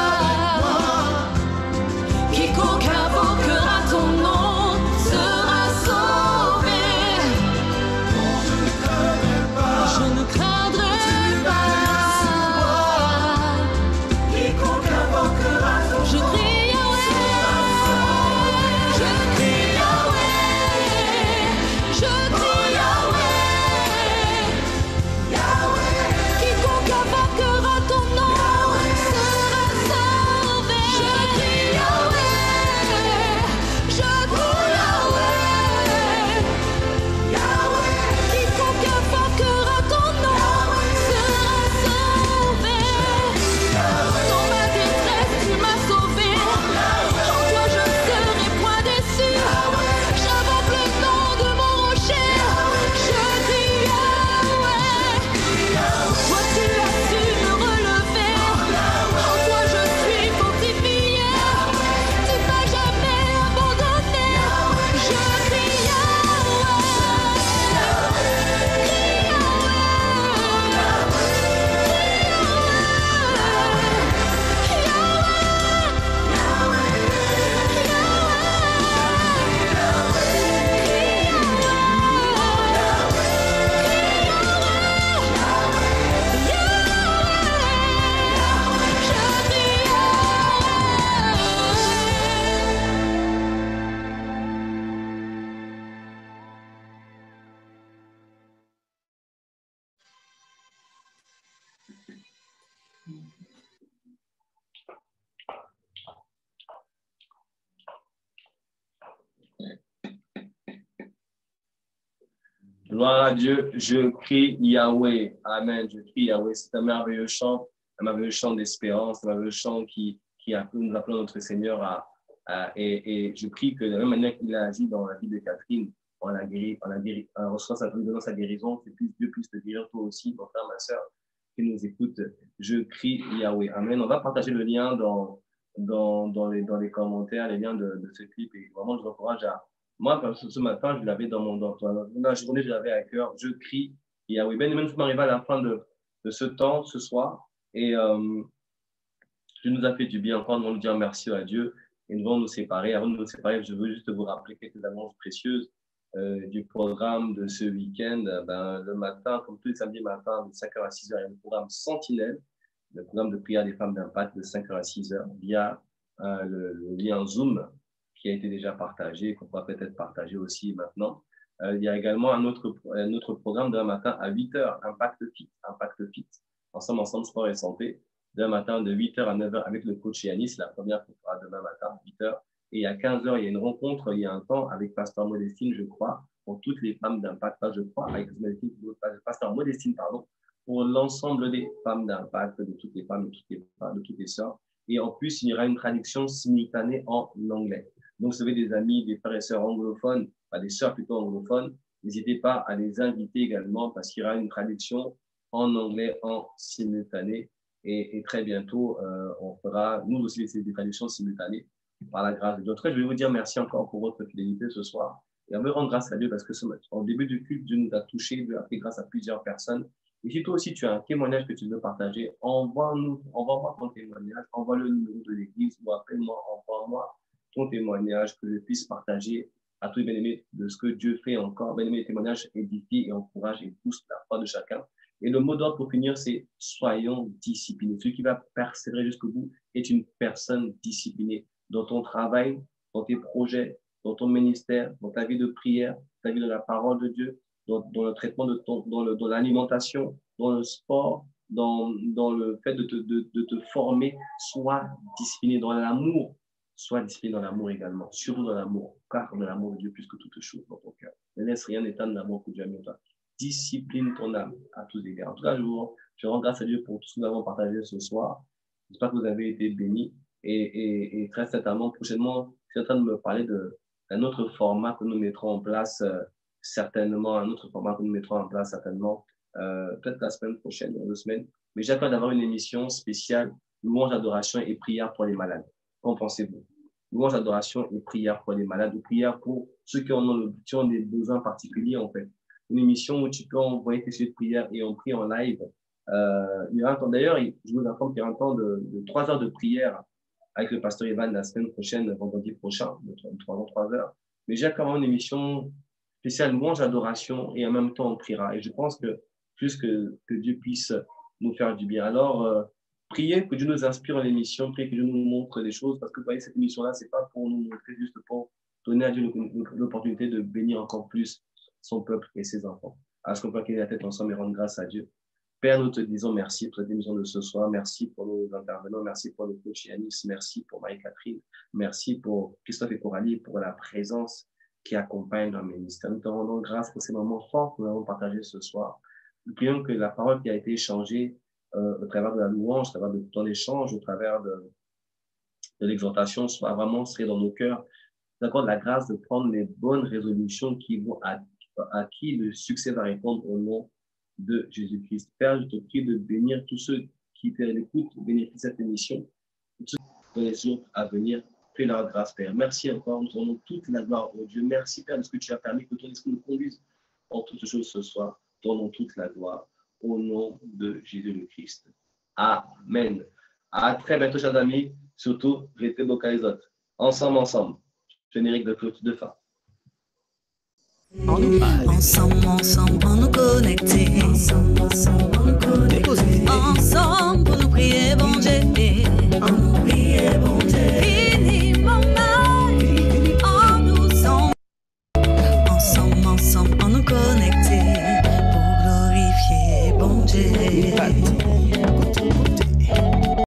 Gloire à Dieu. Je crie Yahweh. Amen. Je crie Yahweh. C'est un merveilleux chant d'espérance, un merveilleux chant qui nous appelle notre Seigneur et je prie que de la même manière qu'il a agi dans la vie de Catherine, on a guéri, reçoit sa guérison, que Dieu puisse te guérir toi aussi, mon frère, ma soeur, qui nous écoute. Je crie Yahweh. Amen. On va partager le lien dans les commentaires, les liens de ce clip. Et vraiment, je vous encourage à... Moi, ce matin, je l'avais dans la journée, je l'avais à cœur. Je crie Yahweh. Ben, même si on arrive à la fin de ce temps, ce soir, et Dieu nous a fait du bien. Encore, nous allons dire merci à Dieu. Et nous allons nous séparer. Avant de nous séparer, je veux juste vous rappeler quelques annonces précieuses du programme de ce week-end. Le matin, comme tous les samedis matins, de 5h à 6h, il y a le programme Sentinelle, le programme de prière des femmes d'impact de 5h à 6h via le lien Zoom qui a été déjà partagé, qu'on pourra peut-être partager aussi maintenant. Il y a également un autre programme demain matin à 8h, Impact Fit, ensemble, sport et santé, demain matin de 8h à 9h avec le coach Yanis, la première qu'on fera demain matin à 8h. Et à 15h, il y a une rencontre, il y a un temps avec Pasteur Modestine, je crois, pour toutes les femmes d'impact, avec Pasteur Modestine, pour l'ensemble des femmes d'impact, de toutes les femmes, de toutes les sœurs. Et en plus, il y aura une traduction simultanée en anglais. Donc, si vous avez des amis, des frères et sœurs anglophones, des sœurs plutôt anglophones, n'hésitez pas à les inviter également parce qu'il y aura une traduction en anglais en simultané. Et très bientôt, on fera, nous aussi, des traductions simultanées par la grâce de Dieu. En tout cas, je vais vous dire merci encore pour votre fidélité ce soir. Et on veut rendre grâce à Dieu parce que en début du culte, Dieu nous a touchés, Dieu a fait grâce à plusieurs personnes. Et si toi aussi tu as un témoignage que tu veux partager, envoie-moi ton témoignage, envoie le numéro de l'église ou appelle-moi, envoie-moi ton témoignage que je puisse partager à tous les bien-aimés de ce que Dieu fait encore. Bien-aimés, les témoignages édifient et encouragent et poussent la foi de chacun. Et le mot d'ordre pour finir, c'est soyons disciplinés. Celui qui va persévérer jusqu'au bout est une personne disciplinée dans ton travail, dans tes projets, dans ton ministère, dans ta vie de prière, ta vie de la parole de Dieu, dans le traitement dans l'alimentation, dans le sport, dans le fait de te former. Sois discipliné dans l'amour. Sois discipliné dans l'amour également, surtout dans l'amour, car de l'amour de Dieu plus que toute chose dans ton cœur. Ne laisse rien éteindre l'amour que Dieu a mis en toi. Discipline ton âme à tous égards. En tout cas, je rends grâce à Dieu pour tout ce que nous avons partagé ce soir. J'espère que vous avez été bénis. Et très certainement, prochainement, je suis en train de me parler d'un autre format que nous mettrons en place certainement, peut-être la semaine prochaine, dans 2 semaines. Mais j'attends d'avoir une émission spéciale, louange, adoration et prière pour les malades. Qu'en pensez-vous? Louange, adoration et prière pour les malades, ou prière pour ceux qui ont des besoins particuliers, en fait. Une émission où tu peux envoyer tes sujets de prière et on prie en live. Il y aura un temps, d'ailleurs, je vous informe qu'il y aura un temps de 3 heures de prière avec le pasteur Ivan la semaine prochaine, vendredi prochain, de 3 heures. Mais j'ai quand même une émission spéciale louange, adoration et en même temps on priera. Et je pense que plus que Dieu puisse nous faire du bien. Alors, priez que Dieu nous inspire l'émission, priez que Dieu nous montre des choses, parce que vous voyez, cette émission-là, ce n'est pas pour nous montrer, juste pour donner à Dieu l'opportunité de bénir encore plus son peuple et ses enfants. Alors, est-ce qu'on peut incliner la tête ensemble et rendre grâce à Dieu? Père, nous te disons merci pour cette émission de ce soir. Merci pour nos intervenants. Merci pour le coach Yanis. Merci pour Marie-Catherine. Merci pour Christophe et Coralie, pour la présence qui accompagne leur ministère. Nous te rendons grâce pour ces moments forts que nous avons partagés ce soir. Nous prions que la parole qui a été échangée au travers de la louange, au travers de ton échange, au travers de l'exhortation, soit vraiment inscrite dans nos cœurs. Nous accorde la grâce de prendre les bonnes résolutions qui vont à qui le succès va répondre au nom de Jésus-Christ. Père, je te prie de bénir tous ceux qui t'écoutent, bénéficient de cette émission, et tous ceux dans les jours à venir. Fais leur grâce, Père. Merci encore. Nous rendons toute la gloire au Dieu. Merci, Père, de ce que tu as permis que ton esprit nous conduise en toutes choses ce soir. Donnons toute la gloire au nom de Jésus-le-Christ. Amen. À très bientôt, chers amis. Surtout, restez localisés. Ensemble. Générique de fin. Ensemble.